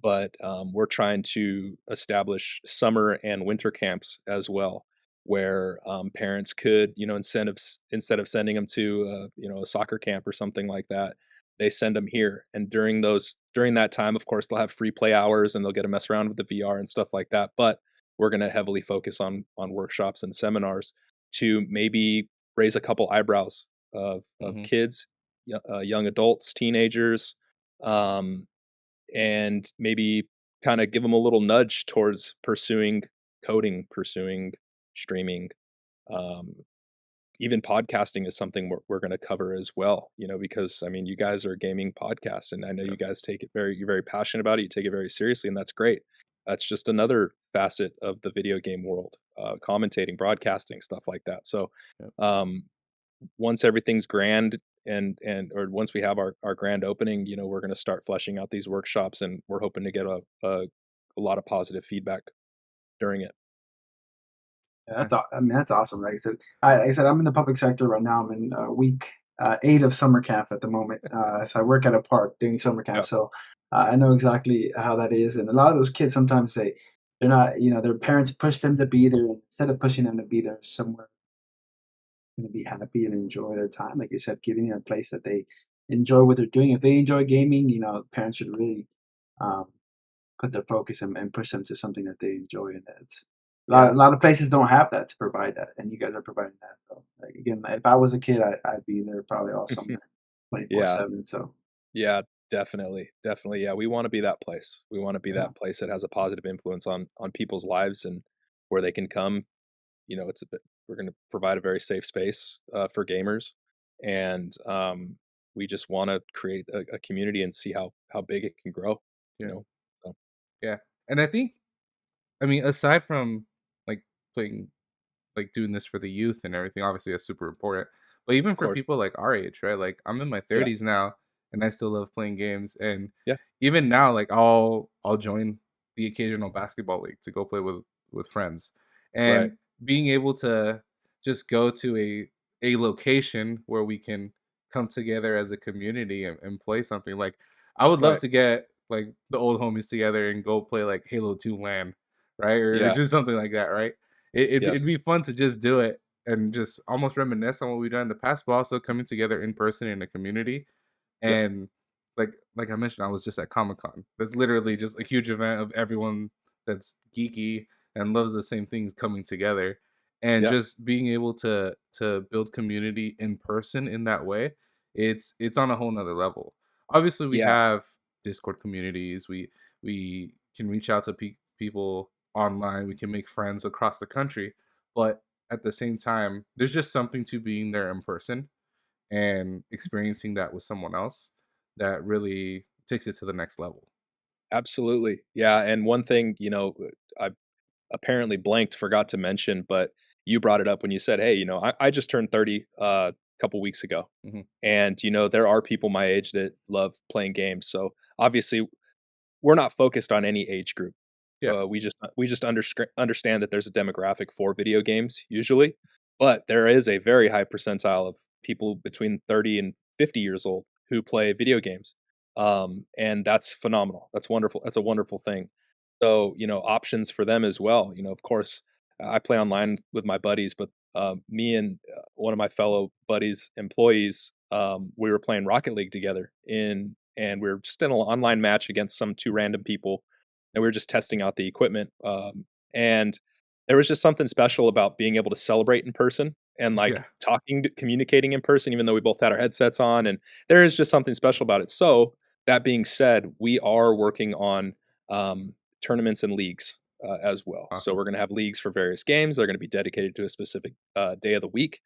Speaker 2: but we're trying to establish summer and winter camps as well, where parents could, instead of sending them to, a soccer camp or something like that, they send them here. And during that time, of course, they'll have free play hours and they'll get to mess around with the VR and stuff like that. But we're going to heavily focus on workshops and seminars to maybe raise a couple eyebrows of
Speaker 1: Hmm.
Speaker 2: kids, young adults, teenagers, and maybe kind of give them a little nudge towards pursuing coding, pursuing streaming. Um, Even podcasting is something we're going to cover as well, because I mean, you guys are a gaming podcast, and I know
Speaker 1: Yeah.
Speaker 2: you guys you're very passionate about it. You take it very seriously, and that's great. That's just another facet of the video game world, commentating, broadcasting, stuff like that. So,
Speaker 1: Yeah.
Speaker 2: um, once everything's grand or once we have our grand opening, we're going to start fleshing out these workshops, and we're hoping to get a lot of positive feedback during it.
Speaker 4: Yeah,
Speaker 1: Nice.
Speaker 4: I mean, that's awesome. Like I said, I'm in the public sector right now. I'm in week 8 of summer camp at the moment. So I work at a park doing summer camp.
Speaker 2: Yeah,
Speaker 4: So I know exactly how that is. And a lot of those kids sometimes they're not, their parents push them to be there instead of pushing them to be there somewhere going to be happy and enjoy their time. Like you said, giving them a place that they enjoy what they're doing. If they enjoy gaming, parents should really um, put their focus and push them to something that they enjoy. And it's
Speaker 2: yeah.
Speaker 4: a lot of places don't have that to provide that, and you guys are providing that. So like, again, if I was a kid, I'd be there probably all summer,
Speaker 2: Yeah,
Speaker 4: 24/7. So
Speaker 2: yeah, definitely, definitely. Yeah, we want to be that place. We want to be
Speaker 4: yeah,
Speaker 2: that place that has a positive influence on people's lives and where they can come. It's a bit, we're going to provide a very safe space for gamers, and we just want to create a community and see how big it can grow. You
Speaker 1: Yeah.
Speaker 2: know, so
Speaker 1: Yeah. And I think, I mean, aside from like playing, like doing this for the youth and everything, obviously that's super important. But even
Speaker 2: of
Speaker 1: for
Speaker 2: course,
Speaker 1: people like our age, right? Like I'm in my
Speaker 2: yeah,
Speaker 1: 30s now and I still love playing games. And
Speaker 2: yeah,
Speaker 1: even now, like I'll join the occasional basketball league to go play with friends.
Speaker 2: right,
Speaker 1: And being able to just go to a location where we can come together as a community and play something. Like I would love
Speaker 2: right,
Speaker 1: to get like the old homies together and go play like Halo 2 LAN, right? Or
Speaker 2: yeah,
Speaker 1: do something like that, right? It'd
Speaker 2: yes,
Speaker 1: be fun to just do it and just almost reminisce on what we've done in the past, but also coming together in person in a community.
Speaker 2: yep,
Speaker 1: And like I mentioned, I was just at Comic Con. That's literally just a huge event of everyone that's geeky and loves the same things coming together, and
Speaker 2: yeah,
Speaker 1: just being able to build community in person in that way. It's on a whole nother level. Obviously, we
Speaker 2: yeah.
Speaker 1: have Discord communities. We can reach out to people online. We can make friends across the country, but at the same time, there's just something to being there in person and experiencing that with someone else that really takes it to the next level.
Speaker 2: Absolutely. Yeah, and one thing, I apparently blanked, forgot to mention, but you brought it up when you said, "Hey, I just turned 30 a couple weeks ago."
Speaker 1: Hmm.
Speaker 2: And there are people my age that love playing games. So, obviously, we're not focused on any age group.
Speaker 1: Yeah.
Speaker 2: We just understand that there's a demographic for video games usually, but there is a very high percentile of people between 30 and 50 years old who play video games, and that's phenomenal. That's wonderful. That's a wonderful thing. So options for them as well. Of course, I play online with my buddies, but me and one of my fellow buddies, employees, we were playing Rocket League together and we were just in an online match against some two random people, and we were just testing out the equipment. And there was just something special about being able to celebrate in person and like
Speaker 1: Yeah.
Speaker 2: communicating in person, even though we both had our headsets on. And there is just something special about it. So that being said, we are working on tournaments and leagues as well. So
Speaker 1: Awesome.
Speaker 2: we're going to have leagues for various games. They're going to be dedicated to a specific day of the week.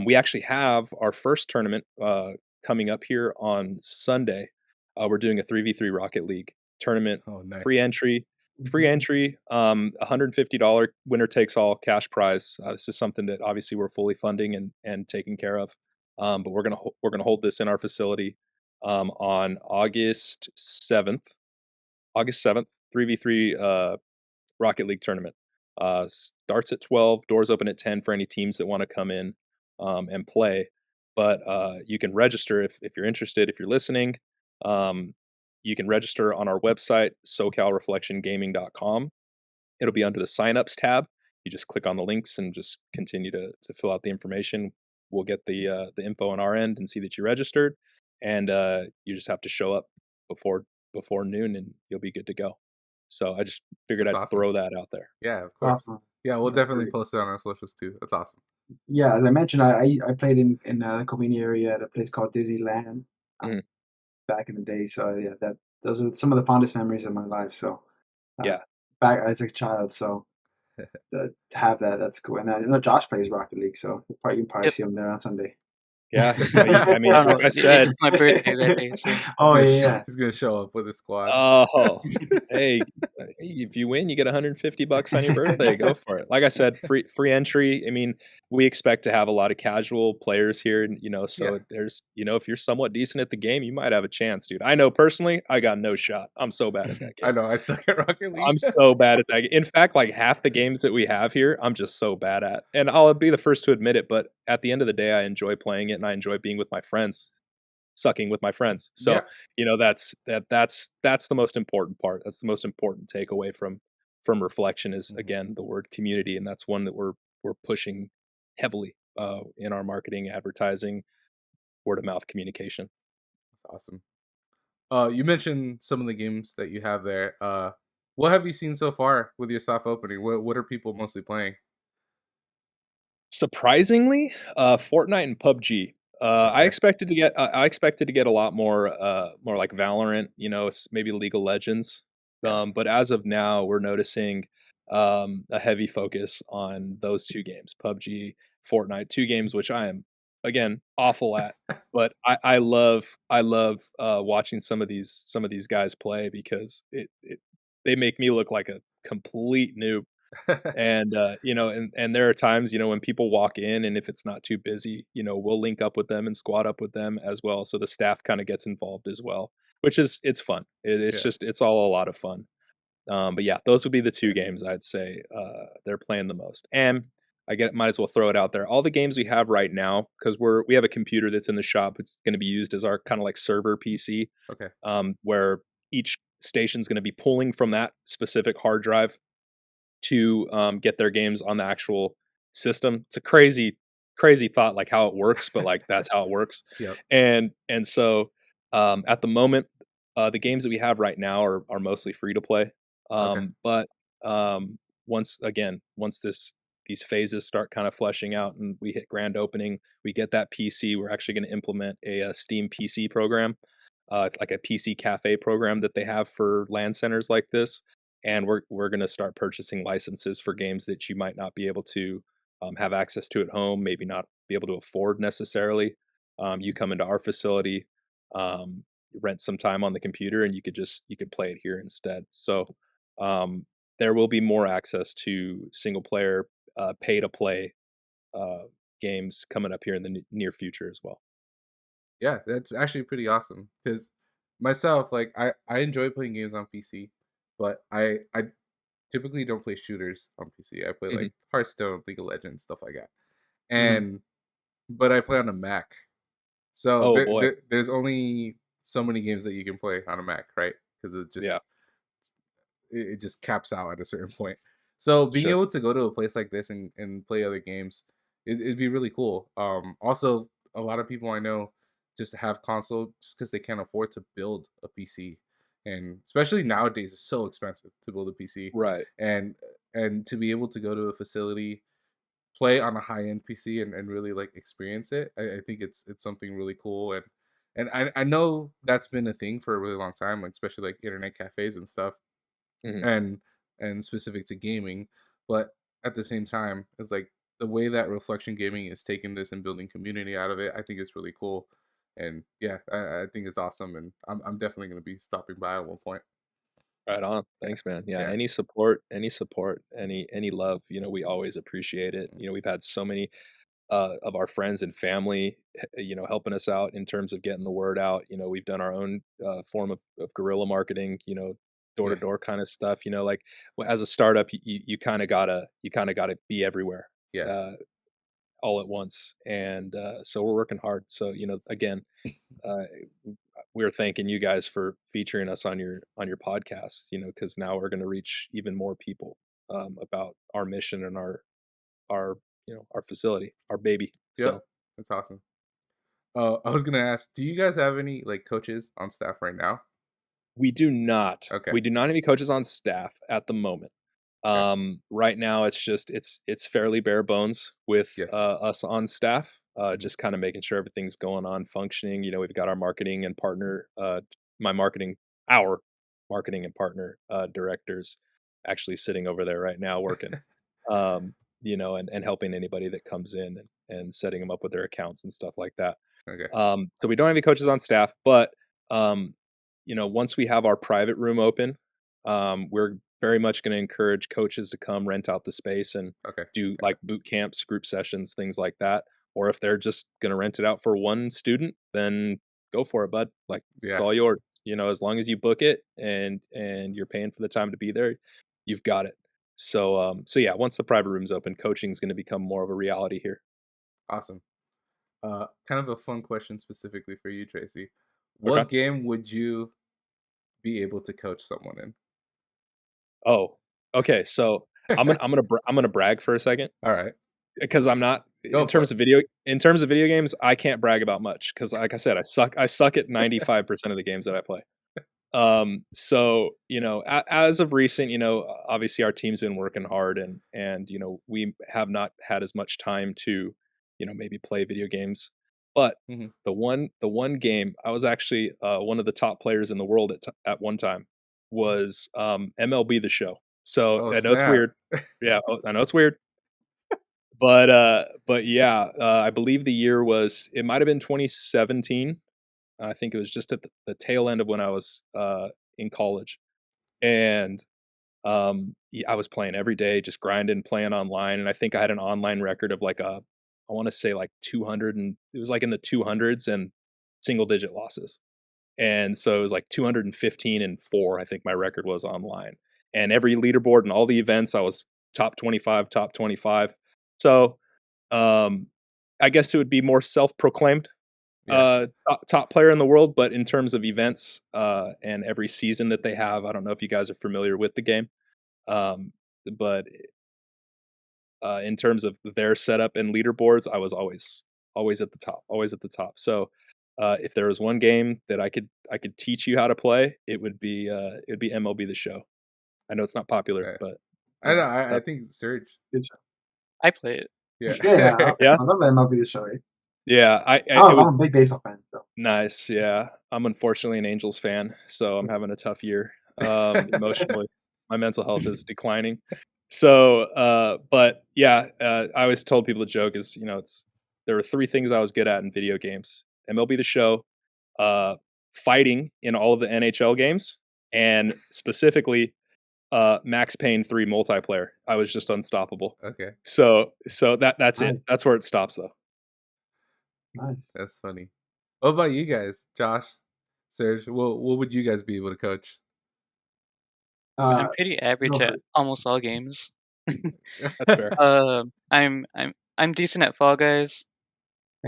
Speaker 2: We actually have our first tournament coming up here on Sunday. We're doing a 3v3 Rocket League tournament,
Speaker 1: Oh,
Speaker 2: free
Speaker 1: nice.
Speaker 2: entry, free
Speaker 4: mhm.
Speaker 2: entry, $150 winner takes all cash prize. This is something that obviously we're fully funding and taking care of. But we're gonna hold this in our facility on August 7th, 3v3 Rocket League tournament. Starts at 12, doors open at 10 for any teams that want to come in and play. But you can register if you're interested, if you're listening. Um, you can register on our website, socalreflectiongaming.com. It'll be under the signups tab. You just click on the links and just continue to fill out the information. We'll get the info on our end and see that you registered. and you just have to show up before noon, and you'll be good to go. So I just figured
Speaker 1: That's
Speaker 2: I'd
Speaker 1: awesome.
Speaker 2: throw that out there.
Speaker 1: Yeah, of course.
Speaker 4: Awesome.
Speaker 1: Yeah, we'll
Speaker 4: That's
Speaker 1: definitely
Speaker 4: great.
Speaker 1: post it on our socials too. That's awesome.
Speaker 4: Yeah, as I mentioned, I played in the Covina area at a place called Disneyland
Speaker 2: Mhm.
Speaker 4: back in the day. So yeah, that those are some of the fondest memories of my life. So uh,
Speaker 2: Yeah.
Speaker 4: back as a child, so to have that, that's cool. And I know Josh plays Rocket League, so you can probably
Speaker 3: Yep.
Speaker 4: see him there on Sunday.
Speaker 2: Yeah. I mean,
Speaker 3: I don't
Speaker 2: like
Speaker 3: know.
Speaker 2: I said,
Speaker 3: It's my birthday that day, so
Speaker 4: Oh yeah,
Speaker 1: He's gonna show up with his squad.
Speaker 2: oh, hey, if you win, you get $150 on your birthday. Go for it. Like I said, free entry. I mean, we expect to have a lot of casual players here, and
Speaker 1: Yeah,
Speaker 2: so there's, if you're somewhat decent at the game, you might have a chance, dude. I know personally, I got no shot. I'm so bad at that
Speaker 1: I
Speaker 2: game.
Speaker 1: know. I suck at Rocket League.
Speaker 2: I'm so bad at that. In fact, like half the games that we have here, I'm just so bad at. And I'll be the first to admit it, but at the end of the day, I enjoy playing it and I enjoy being with my friends, sucking with my friends. So,
Speaker 1: Yeah,
Speaker 2: that's the most important part. That's the most important takeaway from Reflection is
Speaker 1: Mhm.
Speaker 2: again the word community, and that's one that we're pushing heavily in our marketing, advertising, word of mouth communication.
Speaker 1: That's awesome. You mentioned some of the games that you have there. What have you seen so far with your soft opening? What are people mostly playing?
Speaker 2: Surprisingly, Fortnite and PUBG.
Speaker 1: Okay.
Speaker 2: I expected to get a lot more like Valorant, maybe League of Legends.
Speaker 1: Yeah.
Speaker 2: But as of now, we're noticing a heavy focus on those two games, PUBG, Fortnite, two games which I am again awful at. But I love watching some of these guys play because they make me look like a complete noob. And and there are times when people walk in, and if it's not too busy, we'll link up with them and squat up with them as well, so the staff kind of gets involved as well, which is it's fun.
Speaker 1: Yeah.
Speaker 2: It's all a lot of fun. But yeah, those would be the two games I'd say they're playing the most. And might as well throw it out there, all the games we have right now, because we have a computer that's in the shop. It's going to be used as our kind of like server PC,
Speaker 1: Okay.
Speaker 2: where each station's going to be pulling from that specific hard drive to get their games on the actual system. It's a crazy thought, like how it works, but like that's how it works.
Speaker 1: Yep.
Speaker 2: And so at the moment, the games that we have right now are mostly free to play.
Speaker 1: Okay.
Speaker 2: But once these phases start kind of fleshing out and we hit grand opening, we get that PC. We're actually going to implement a Steam PC program, like a PC cafe program that they have for LAN centers like this, and we're going to start purchasing licenses for games that you might not be able to have access to at home, maybe not be able to afford necessarily. You come into our facility, rent some time on the computer, and you could play it here instead. So um, there will be more access to single player, pay to play uh, games coming up here in the near future as well.
Speaker 1: Yeah, that's actually pretty awesome. Because myself, like, I enjoy playing games on PC, but I typically don't play shooters on PC. I play
Speaker 2: Hmm.
Speaker 1: like Hearthstone, League of Legends, stuff like that.
Speaker 4: Mhm.
Speaker 1: And but I play on a Mac, so
Speaker 2: Oh boy,
Speaker 1: there's only so many games that you can play on a Mac, right? Because
Speaker 2: yeah,
Speaker 1: it just caps out at a certain point. So being
Speaker 2: sure,
Speaker 1: able to go to a place like this and play other games, it'd be really cool. Also, a lot of people I know just have console just because they can't afford to build a PC, and especially nowadays, it's so expensive to build a PC,
Speaker 2: right.
Speaker 1: and and to be able to go to a facility, play on a high end PC, and really like experience it, I think it's something really cool. And I know that's been a thing for a really long time, like especially like internet cafes and stuff,
Speaker 2: Hmm.
Speaker 1: and specific to gaming. But at the same time, it's like the way that Reflection Gaming is taking this and building community out of it, I think it's really cool. And yeah, I think it's awesome, and I'm definitely going to be stopping by at one point.
Speaker 2: Right on.
Speaker 1: Yeah.
Speaker 2: Thanks, man. Yeah,
Speaker 1: Yeah.
Speaker 2: any support, any love, we always appreciate it. We've had so many of our friends and family, helping us out in terms of getting the word out. We've done our own form of guerrilla marketing, door to
Speaker 1: Yeah.
Speaker 2: door kind of stuff. Like as a startup, you kind of gotta be everywhere
Speaker 1: Yeah.
Speaker 2: uh, all at once, and so we're working hard. So again, uh, we're thanking you guys for featuring us on your podcast. Because now we're going to reach even more people about our mission and our our facility, our baby.
Speaker 1: Yep.
Speaker 2: So
Speaker 1: That's awesome. I was gonna ask, do you guys have any like coaches on staff right now?
Speaker 2: We do not.
Speaker 1: Okay.
Speaker 2: We do not have any coaches on staff at the moment.
Speaker 1: Okay.
Speaker 2: Right now, it's just it's fairly bare bones with
Speaker 1: Yes.
Speaker 2: us on staff.
Speaker 1: Mhm.
Speaker 2: Just kind of making sure everything's going on, functioning. We've got our marketing and partner, my marketing, our marketing and partner directors, actually sitting over there right now working. And helping anybody that comes in and setting them up with their accounts and stuff like that.
Speaker 1: Okay.
Speaker 2: So we don't have any coaches on staff, but um, once we have our private room open, we're very much going to encourage coaches to come rent out the space and
Speaker 1: Okay.
Speaker 2: do like boot camps, group sessions, things like that. Or if they're just going to rent it out for one student, then go for it, bud. Like it's
Speaker 1: Yeah.
Speaker 2: all yours. As long as you book it and you're paying for the time to be there, you've got it. So yeah, once the private room's open, coaching is going to become more of a reality here.
Speaker 1: Awesome. Kind of a fun question specifically for you, Tracy.
Speaker 2: Okay.
Speaker 1: What game would you be able to coach someone in?
Speaker 2: Oh, okay. So I'm gonna brag for a second.
Speaker 1: All right.
Speaker 2: Because I'm not
Speaker 1: Go for it.
Speaker 2: in terms of video games, I can't brag about much because, like I said, I suck at 95% of the games that I play. So, as of recent, obviously our team's been working hard and we have not had as much time to, maybe play video games. But
Speaker 1: Mhm.
Speaker 2: the one game I was actually one of the top players in the world at one time was MLB The Show. So
Speaker 1: Oh,
Speaker 2: I know it's
Speaker 1: snap.
Speaker 2: weird. Yeah, I know it's weird. But yeah, I believe the year it might have been 2017. I think it was just at the tail end of when I was in college, and I was playing every day, just grinding, playing online, and I think I had an online record of I want to say like 200, and it was like in the 200s and single digit losses, and so it was like 215 and four. I think my record was online, and every leaderboard and all the events, I was top 25, top 25. So um, I guess it would be more self-proclaimed
Speaker 1: Yeah.
Speaker 2: top player in the world, but in terms of events and every season that they have, I don't know if you guys are familiar with the game, um, but in terms of their setup and leaderboards, I was always at the top, always at the top. So if there was one game that I could teach you how to play, it would be MLB The Show. I know it's not popular,
Speaker 1: Yeah.
Speaker 2: but
Speaker 1: I know.
Speaker 2: yeah,
Speaker 1: I
Speaker 2: that,
Speaker 1: think Surge.
Speaker 4: Good show.
Speaker 3: I play it.
Speaker 1: Yeah.
Speaker 4: Yeah,
Speaker 2: yeah,
Speaker 4: I love MLB The Show. Right?
Speaker 2: yeah. It
Speaker 4: Oh,
Speaker 2: was
Speaker 4: I'm a big baseball fan. So
Speaker 2: nice, yeah. I'm unfortunately an Angels fan, so I'm having a tough year, emotionally. My mental health is declining. So, but yeah, I always told people the joke is, there were 3 things I was good at in video games: MLB The Show, uh, fighting in all of the NHL games, and specifically, Max Payne 3 multiplayer. I was just unstoppable.
Speaker 1: Okay.
Speaker 2: So that's it.
Speaker 4: nice,
Speaker 2: That's where it stops, though.
Speaker 4: nice.
Speaker 1: That's funny. What about you guys, Josh, Serge? What would you guys be able to coach?
Speaker 4: Uh,
Speaker 3: I'm pretty average
Speaker 4: go for
Speaker 3: at
Speaker 4: it.
Speaker 3: almost all games.
Speaker 2: That's fair.
Speaker 3: I'm decent at Fall Guys.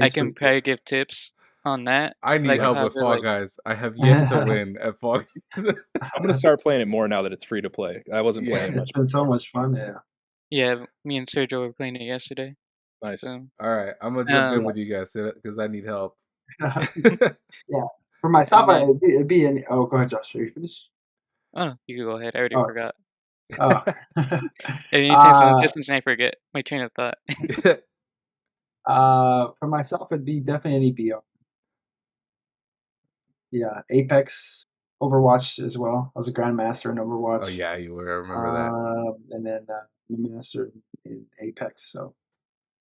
Speaker 3: I
Speaker 4: He's
Speaker 3: can
Speaker 4: pretty good.
Speaker 3: probably give tips on that.
Speaker 1: I need
Speaker 3: Like
Speaker 1: help
Speaker 3: how
Speaker 1: with
Speaker 3: to
Speaker 1: Fall
Speaker 3: like
Speaker 1: Guys. I have yet to win at Fall Guys.
Speaker 2: I'm gonna start playing it more now that it's free to play. I wasn't
Speaker 1: Yeah.
Speaker 2: playing
Speaker 4: It's
Speaker 2: much
Speaker 4: been so
Speaker 2: before.
Speaker 4: much fun. Yeah.
Speaker 3: yeah, me and Sergio were playing it yesterday.
Speaker 2: Nice.
Speaker 3: So
Speaker 1: All right. I'm gonna jump in
Speaker 3: um
Speaker 1: with you guys because I need help.
Speaker 4: Yeah. For myself,
Speaker 3: and then
Speaker 4: it'd be an. Oh, go ahead, Josh. Are you finished?
Speaker 3: oh no, you can go ahead. I already
Speaker 4: Oh,
Speaker 3: forgot.
Speaker 4: oh.
Speaker 3: Anytime someone
Speaker 4: uh,
Speaker 3: says something, I forget my train of thought.
Speaker 4: for myself, it'd be definitely an EPO. Yeah, Apex, Overwatch as well. I was a grandmaster in
Speaker 1: Oh
Speaker 4: Overwatch,
Speaker 1: yeah, you were. I remember that.
Speaker 4: and then I'm a master in Apex. So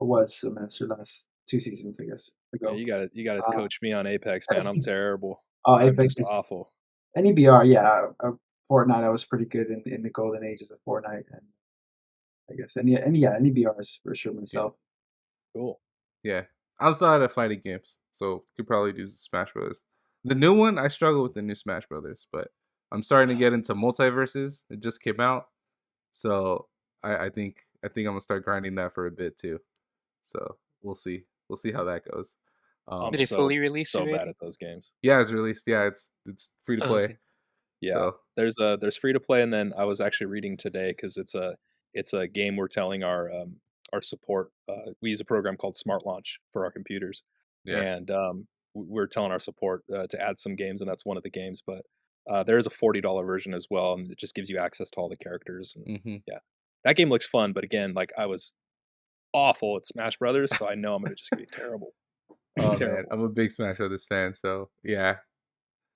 Speaker 4: I was a master last 2 seasons, I guess,
Speaker 2: Yeah,
Speaker 4: ago.
Speaker 2: you gotta
Speaker 4: Uh,
Speaker 2: coach me on Apex, man. I'm terrible.
Speaker 4: oh,
Speaker 2: I'm
Speaker 4: Apex
Speaker 2: just
Speaker 4: is
Speaker 2: awful.
Speaker 4: any BR. Yeah, Fortnite. I was pretty good in the golden ages of Fortnite, and I guess any BRs for sure
Speaker 2: Yeah,
Speaker 4: myself.
Speaker 2: cool.
Speaker 1: Yeah. Outside of fighting games, so could probably do Smash Brothers. The new one, I struggle with the new Smash Brothers, but I'm starting to get into multiverses. It just came out, so I think I'm gonna start grinding that for a bit too. So we'll see. We'll see how that goes.
Speaker 2: I'm
Speaker 3: Did it
Speaker 2: so
Speaker 3: fully release
Speaker 2: so bad
Speaker 3: already?
Speaker 2: at those games.
Speaker 1: Yeah, it's released. Yeah, it's free to
Speaker 3: Oh,
Speaker 1: play.
Speaker 3: okay.
Speaker 2: Yeah,
Speaker 1: So
Speaker 2: there's free to play, and then I was actually reading today because it's a game we're telling our support. We use a program called Smart Launch for our computers,
Speaker 1: yeah.
Speaker 2: and we're telling our support to add some games, and that's one of the games. But there is a $40 version as well, and it just gives you access to all the characters. And
Speaker 1: Mm-hmm.
Speaker 2: yeah, that game looks fun. But again, like I was awful at Smash Brothers, so I know I'm gonna just be terrible.
Speaker 1: Oh man,
Speaker 2: Terrible.
Speaker 1: I'm a big Smash Brothers fan, so yeah.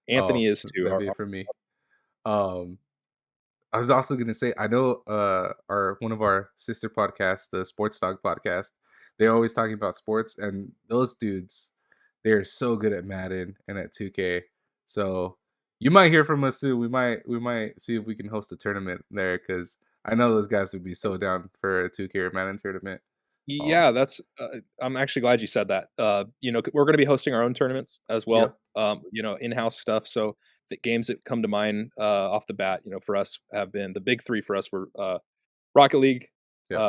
Speaker 2: Anthony is too.
Speaker 1: That'd be it for me. Um, I was also gonna say, I know our one of our sister podcasts, the Sports Dog podcast, they're always talking about sports, and those dudes, they're so good at Madden and at 2K. So you might hear from us soon. We might see if we can host a tournament there, because I know those guys would be so down for a 2K or Madden tournament.
Speaker 2: Yeah, that's. I'm actually glad you said that. We're going to be hosting our own tournaments as
Speaker 1: Yep.
Speaker 2: well. In-house stuff. So the games that come to mind off the bat, for us have been the big three for us were Rocket League,
Speaker 1: Yep.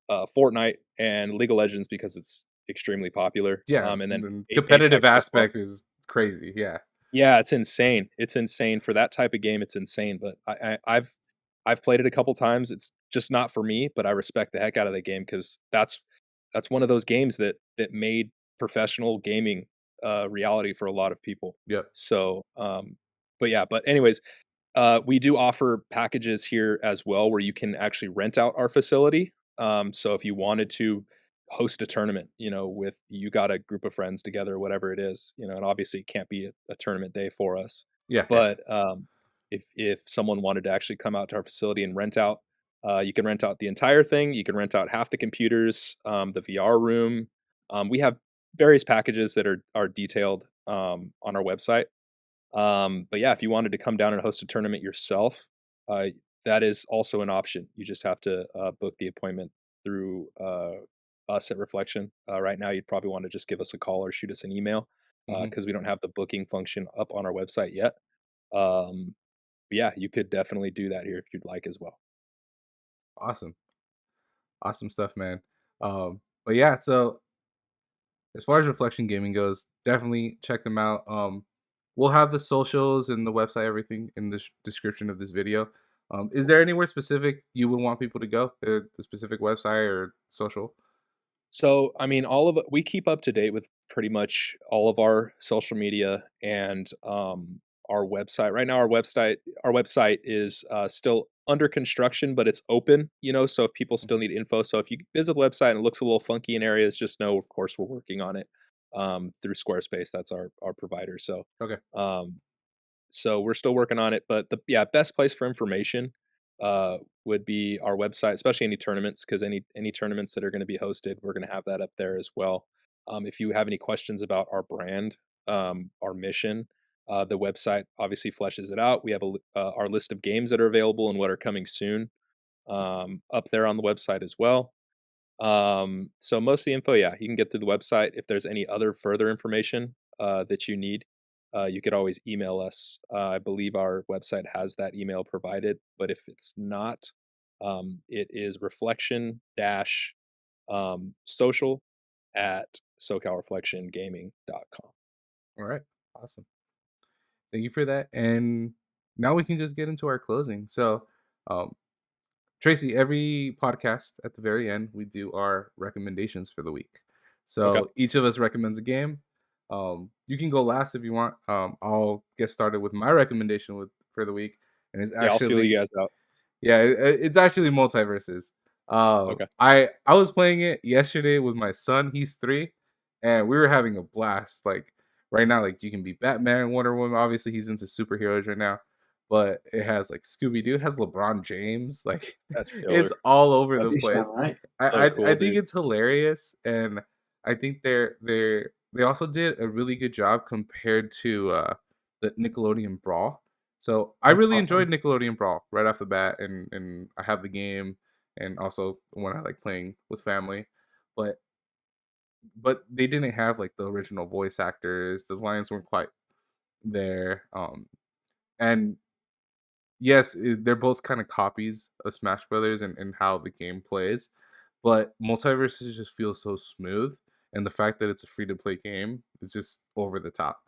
Speaker 2: uh, Fortnite, and League of Legends because it's extremely popular.
Speaker 1: Yeah,
Speaker 2: And then
Speaker 1: the competitive
Speaker 2: Apex as well.
Speaker 1: aspect is crazy. Yeah.
Speaker 2: Yeah, it's insane. It's insane for that type of game. It's insane. But I've played it a couple times. It's just not for me, but I respect the heck out of the game because that's one of those games that made professional gaming reality for a lot of people.
Speaker 1: Yep.
Speaker 2: So, but anyways, we do offer packages here as well where you can actually rent out our facility. So if you wanted to host a tournament, with you got a group of friends together, whatever it is, and obviously it can't be a tournament day for us.
Speaker 1: Yeah.
Speaker 2: But if someone wanted to actually come out to our facility and rent out, you can rent out the entire thing. You can rent out half the computers, the VR room. We have various packages that are detailed on our website. But yeah, if you wanted to come down and host a tournament yourself, that is also an option. You just have to book the appointment through us at Reflection. Right now, you'd probably want to just give us a call or shoot us an email because we don't have the booking function up on our website yet. But yeah, you could definitely do that here if you'd like as well.
Speaker 1: Awesome stuff, man. But yeah, so as far as Reflection Gaming goes, definitely check them out. We'll have the socials and the website, everything in the description of this video. Is there anywhere specific you would want people to go? The specific website or social?
Speaker 2: So, I mean, all of it, we keep up to date with pretty much all of our social media and our website. Right now, our website is still under construction, but it's open. So if people still need info, so if you visit the website and it looks a little funky in areas, just know, of course, we're working on it through Squarespace. That's our provider. So,
Speaker 1: Okay.
Speaker 2: so we're still working on it, but the best place for information would be our website, especially any tournaments, because any tournaments that are going to be hosted, we're going to have that up there as well. If you have any questions about our brand, our mission, the website obviously fleshes it out. We have our list of games that are available and what are coming soon up there on the website as well. So most of the info, yeah, you can get through the website. If there's any other further information that you need, you could always email us. I believe our website has that email provided, but if it's not, it is reflection dash social at SoCalReflectionGaming.com.
Speaker 1: All right. Awesome. Thank you for that. And now we can just get into our closing. So, Tracy, every podcast at the very end, we do our recommendations for the week. So
Speaker 2: Okay.
Speaker 1: each of us recommends a game. You can go last if you want. I'll get started with my recommendation for the week, and it's
Speaker 2: Yeah, I'll feel
Speaker 1: actually
Speaker 2: you guys out.
Speaker 1: it's actually Multiverses.
Speaker 2: Okay.
Speaker 1: I was playing it yesterday with my son. He's 3, and we were having a blast. Like right now, like you can be Batman, Wonder Woman. Obviously, he's into superheroes right now, but it has like Scooby Doo, has LeBron James. Like
Speaker 2: That's
Speaker 1: it's
Speaker 2: killer.
Speaker 1: all over the
Speaker 2: That's
Speaker 4: Each
Speaker 1: place.
Speaker 4: time, right?
Speaker 1: I
Speaker 2: so cool,
Speaker 1: think
Speaker 2: dude.
Speaker 1: it's hilarious, and I think they also did a really good job compared to the Nickelodeon Brawl. So I really
Speaker 4: Awesome.
Speaker 1: enjoyed Nickelodeon Brawl right off the bat, and I have the game, and also when I like playing with family, but they didn't have like the original voice actors. The lines weren't quite there, and yes, they're both kind of copies of Smash Brothers and how the game plays, but Multiverses just feels so smooth, and the fact that it's a free to play game is just over the top.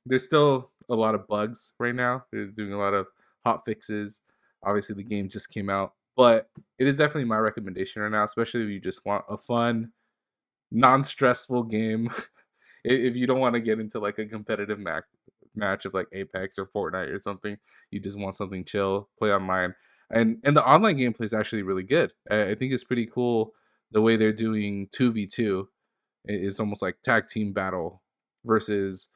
Speaker 1: There's still a lot of bugs right now. They're doing a lot of hot fixes. Obviously, the game just came out, but it is definitely my recommendation right now, especially if you just want a fun, non-stressful game. If you don't want to get into like a competitive match of like Apex or Fortnite or something, you just want something chill, play online. And the online gameplay is actually really good. I think it's pretty cool the way they're doing 2v2. It's almost like tag team battle versus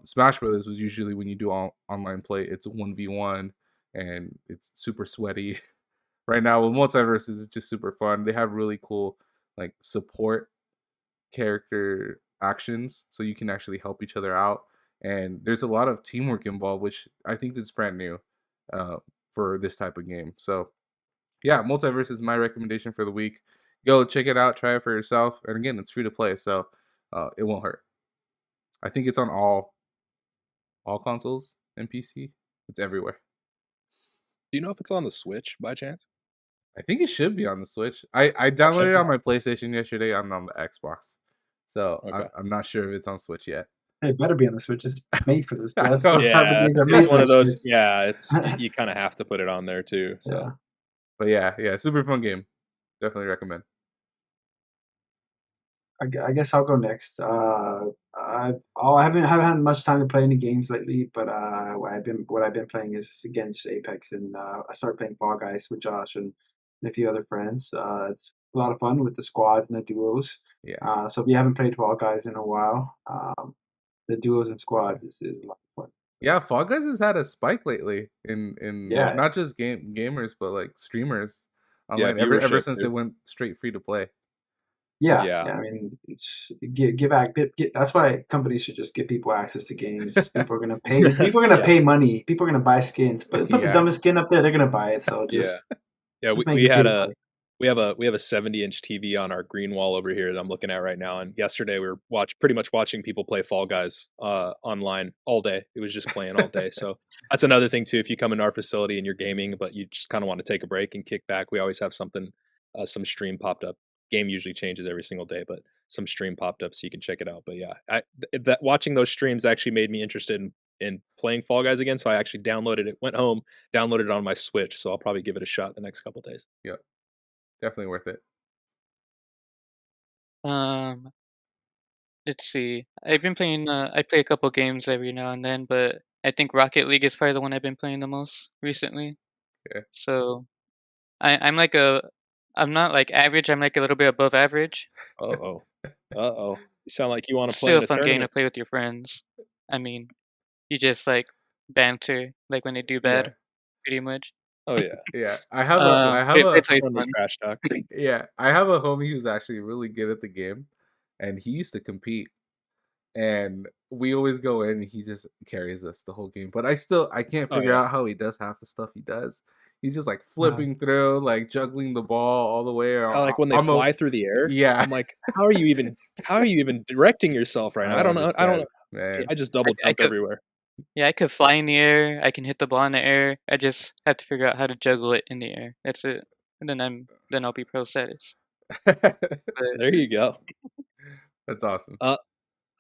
Speaker 1: Smash Brothers was usually when you do online play, it's 1v1 and it's super sweaty. Right now with Multiverse is just super fun. They have really cool like support character actions so you can actually help each other out, and there's a lot of teamwork involved, which I think that's brand new uh, for this type of game. So yeah, Multiverse is my recommendation for the week. Go check it out, try it for yourself, and again, it's free to play, so it won't hurt. I think it's on all consoles and PC. It's everywhere.
Speaker 2: Do you know if it's on the Switch by chance?
Speaker 1: I think it should be on the Switch. I downloaded it on my PlayStation yesterday. I'm on the Xbox, so
Speaker 2: Okay.
Speaker 1: I'm not sure if it's on Switch yet.
Speaker 4: It better be on the Switch. It's made for this.
Speaker 1: I
Speaker 4: Those
Speaker 1: know.
Speaker 4: type of
Speaker 2: Yeah,
Speaker 4: games are
Speaker 2: it's
Speaker 4: made for
Speaker 2: one of
Speaker 4: the
Speaker 2: those.
Speaker 4: Switch.
Speaker 2: Yeah, it's you kind of have to put it on there too. So
Speaker 4: Yeah.
Speaker 1: But yeah, super fun game. Definitely recommend.
Speaker 4: I guess I'll go next. I haven't had much time to play any games lately, but what I've been playing is again just Apex, and I started playing Fall Guys with Josh and a few other friends. It's a lot of fun with the squads and the duos.
Speaker 1: Yeah.
Speaker 4: So if you haven't played Fall Guys in a while, the duos and squad is a lot of fun.
Speaker 1: Yeah, Fall Guys has had a spike lately in
Speaker 4: Yeah,
Speaker 1: not just gamers but like streamers
Speaker 2: yeah,
Speaker 1: online ever
Speaker 2: viewership
Speaker 1: since they
Speaker 2: too.
Speaker 1: went straight free to play.
Speaker 4: yeah,
Speaker 2: Yeah.
Speaker 4: yeah. I mean, give back. That's why companies should just give people access to games. People are gonna pay. People are gonna
Speaker 2: Yeah.
Speaker 4: pay money. People are gonna buy skins. Put the
Speaker 1: Yeah.
Speaker 4: dumbest skin up there. They're gonna buy it. So
Speaker 2: Yeah.
Speaker 4: just
Speaker 2: Yeah,
Speaker 4: just
Speaker 2: we,
Speaker 4: make
Speaker 2: we
Speaker 4: it free
Speaker 2: had
Speaker 4: to
Speaker 2: a
Speaker 4: play.
Speaker 2: we have a 70-inch TV on our green wall over here that I'm looking at right now. And yesterday we were pretty much watching people play Fall Guys online all day. It was just playing all day. So that's another thing too. If you come into our facility and you're gaming, but you just kind of want to take a break and kick back, we always have something, some stream popped up. Game usually changes every single day, but some stream popped up so you can check it out. But yeah, that watching those streams actually made me interested in playing Fall Guys again. So I actually downloaded it, went home, downloaded it on my Switch. So I'll probably give it a shot the next couple days.
Speaker 1: Yep. Definitely worth it.
Speaker 3: Um, let's see. I've been playing. I play a couple games every now and then, but I think Rocket League is probably the one I've been playing the most recently.
Speaker 1: Okay.
Speaker 3: So I'm like a. I'm not like average. I'm like a little bit above average.
Speaker 2: Uh-oh. Uh-oh. You sound like you want
Speaker 3: It's
Speaker 2: to play
Speaker 3: still
Speaker 2: in
Speaker 3: a
Speaker 2: a
Speaker 3: fun game to
Speaker 2: tournament.
Speaker 3: play with your friends. I mean, you just like banter like when they do
Speaker 1: Yeah.
Speaker 3: bad, pretty much.
Speaker 2: Oh, yeah.
Speaker 1: Yeah. I have a
Speaker 3: It's always
Speaker 2: Friendly
Speaker 3: fun.
Speaker 2: trash talk.
Speaker 1: yeah, I have a homie who's actually really good at the game, and he used to compete, and we always go in and he just carries us the whole game. But I can't
Speaker 2: Oh,
Speaker 1: figure
Speaker 2: yeah.
Speaker 1: out how he does half the stuff he does. He's just like
Speaker 4: Uh,
Speaker 1: flipping through, like juggling the ball all the way.
Speaker 2: I like when they fly through the air.
Speaker 1: Yeah.
Speaker 2: I'm like, how are you even directing yourself right now? I don't know.
Speaker 1: Man.
Speaker 2: I just double
Speaker 3: I
Speaker 2: jump
Speaker 3: could
Speaker 2: everywhere.
Speaker 3: Yeah, I could fly in the air. I can hit the ball in the air. I just have to figure out how to juggle it in the air. That's it. And then I'll be pro status. But
Speaker 2: There you go.
Speaker 1: That's awesome.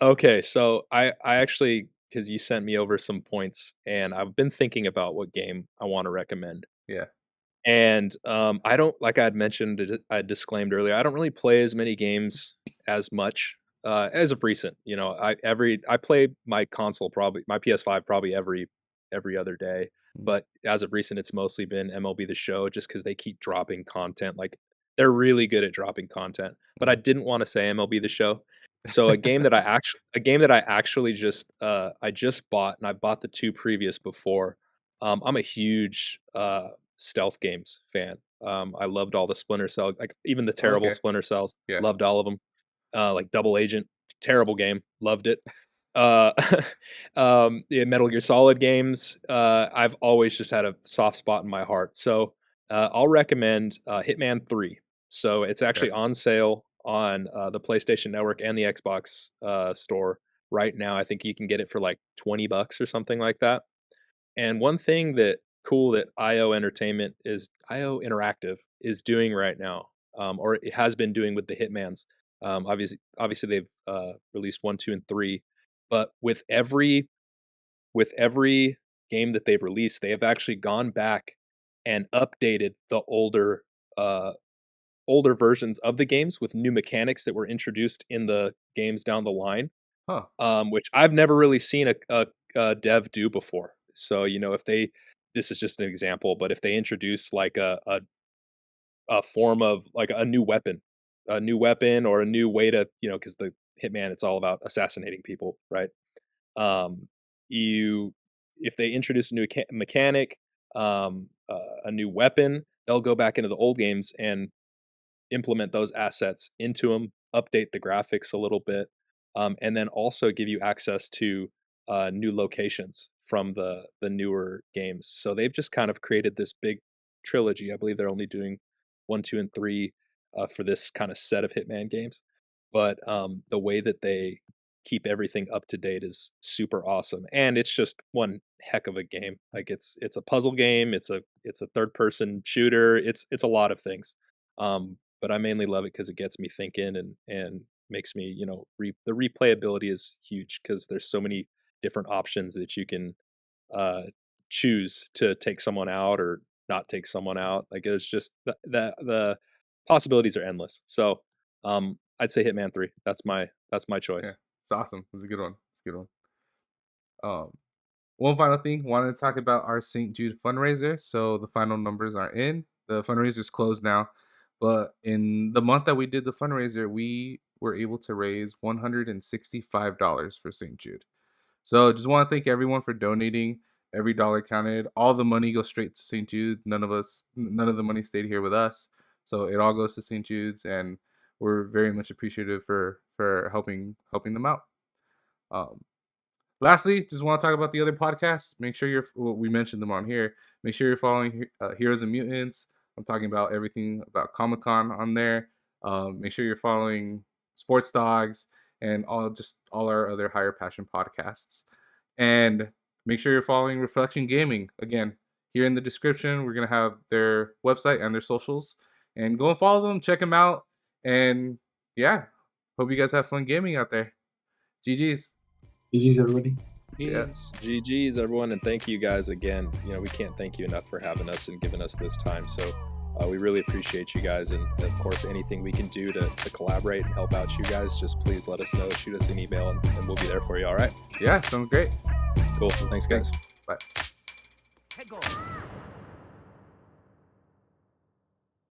Speaker 2: Okay, so I actually, because you sent me over some points, and I've been thinking about what game I want to recommend.
Speaker 1: Yeah.
Speaker 2: And I don't, like I had mentioned, I disclaimed earlier, I don't really play as many games as much as of recent. You know, I play my console probably my PS5 probably every other day, but as of recent, it's mostly been MLB The Show, just because they keep dropping content. Like they're really good at dropping content. But I didn't want to say MLB The Show. So a game that I actually just I just bought, and I bought the two previous before. I'm a huge stealth games fan. I loved all the Splinter Cell, like even the terrible
Speaker 1: Okay.
Speaker 2: Splinter Cells.
Speaker 1: Yeah.
Speaker 2: Loved all of them. Like Double Agent, terrible game. Loved it. Uh, yeah, Metal Gear Solid games. I've always just had a soft spot in my heart. So I'll recommend Hitman 3. So it's actually on sale on the PlayStation Network and the Xbox store right now. I think you can get it for like $20 or something like that. And one thing that cool that IO Interactive is doing right now, or it has been doing with the Hitmans. Obviously they've released 1, 2, and 3, but with every game that they've released, they have actually gone back and updated the older versions of the games with new mechanics that were introduced in the games down the line. which I've never really seen a dev do before. So if this is just an example, but if they introduce like a form of like a new weapon, or a new way to because the Hitman, it's all about assassinating people, right? You If they introduce a new mechanic, a new weapon, they'll go back into the old games and implement those assets into them, update the graphics a little bit, and then also give you access to new locations from the newer games. So they've just kind of created this big trilogy. I believe they're only doing 1, 2, and 3 for this kind of set of Hitman games. But the way that they keep everything up to date is super awesome, and it's just one heck of a game. Like it's a puzzle game, it's a third person shooter, it's a lot of things. But I mainly love it because it gets me thinking and makes me the replayability is huge because there's so many different options that you can choose to take someone out or not take someone out. Like it's just the possibilities are endless. So I'd say Hitman 3. That's my choice.
Speaker 1: Yeah, it's awesome. It's a good one. It's a good one. One final thing, wanted to talk about our St. Jude fundraiser. So the final numbers are in. The fundraiser's closed now, but in the month that we did the fundraiser, we were able to raise $165 for St. Jude. So just want to thank everyone for donating. Every dollar counted. All the money goes straight to St. Jude. None of the money stayed here with us. So it all goes to St. Jude's, and we're very much appreciative for helping them out. Lastly, just want to talk about the other podcasts. Make sure we mentioned them on here. Make sure you're following Heroes and Mutants. I'm talking about everything about Comic-Con on there. Make sure you're following Sports Dogs and all our other higher passion podcasts. And make sure you're following Reflexion Gaming. Again, here in the description, we're going to have their website and their socials. And go and follow them, check them out. And yeah, hope you guys have fun gaming out there. GG's.
Speaker 4: GG's, everybody.
Speaker 1: Yeah.
Speaker 2: GG's, everyone, and thank you guys again. We can't thank you enough for having us and giving us this time. So we really appreciate you guys, and of course, anything we can do to collaborate and help out you guys, just please let us know. Shoot us an email, and we'll be there for you. All right?
Speaker 1: Yeah, sounds great.
Speaker 2: Cool. Thanks, guys.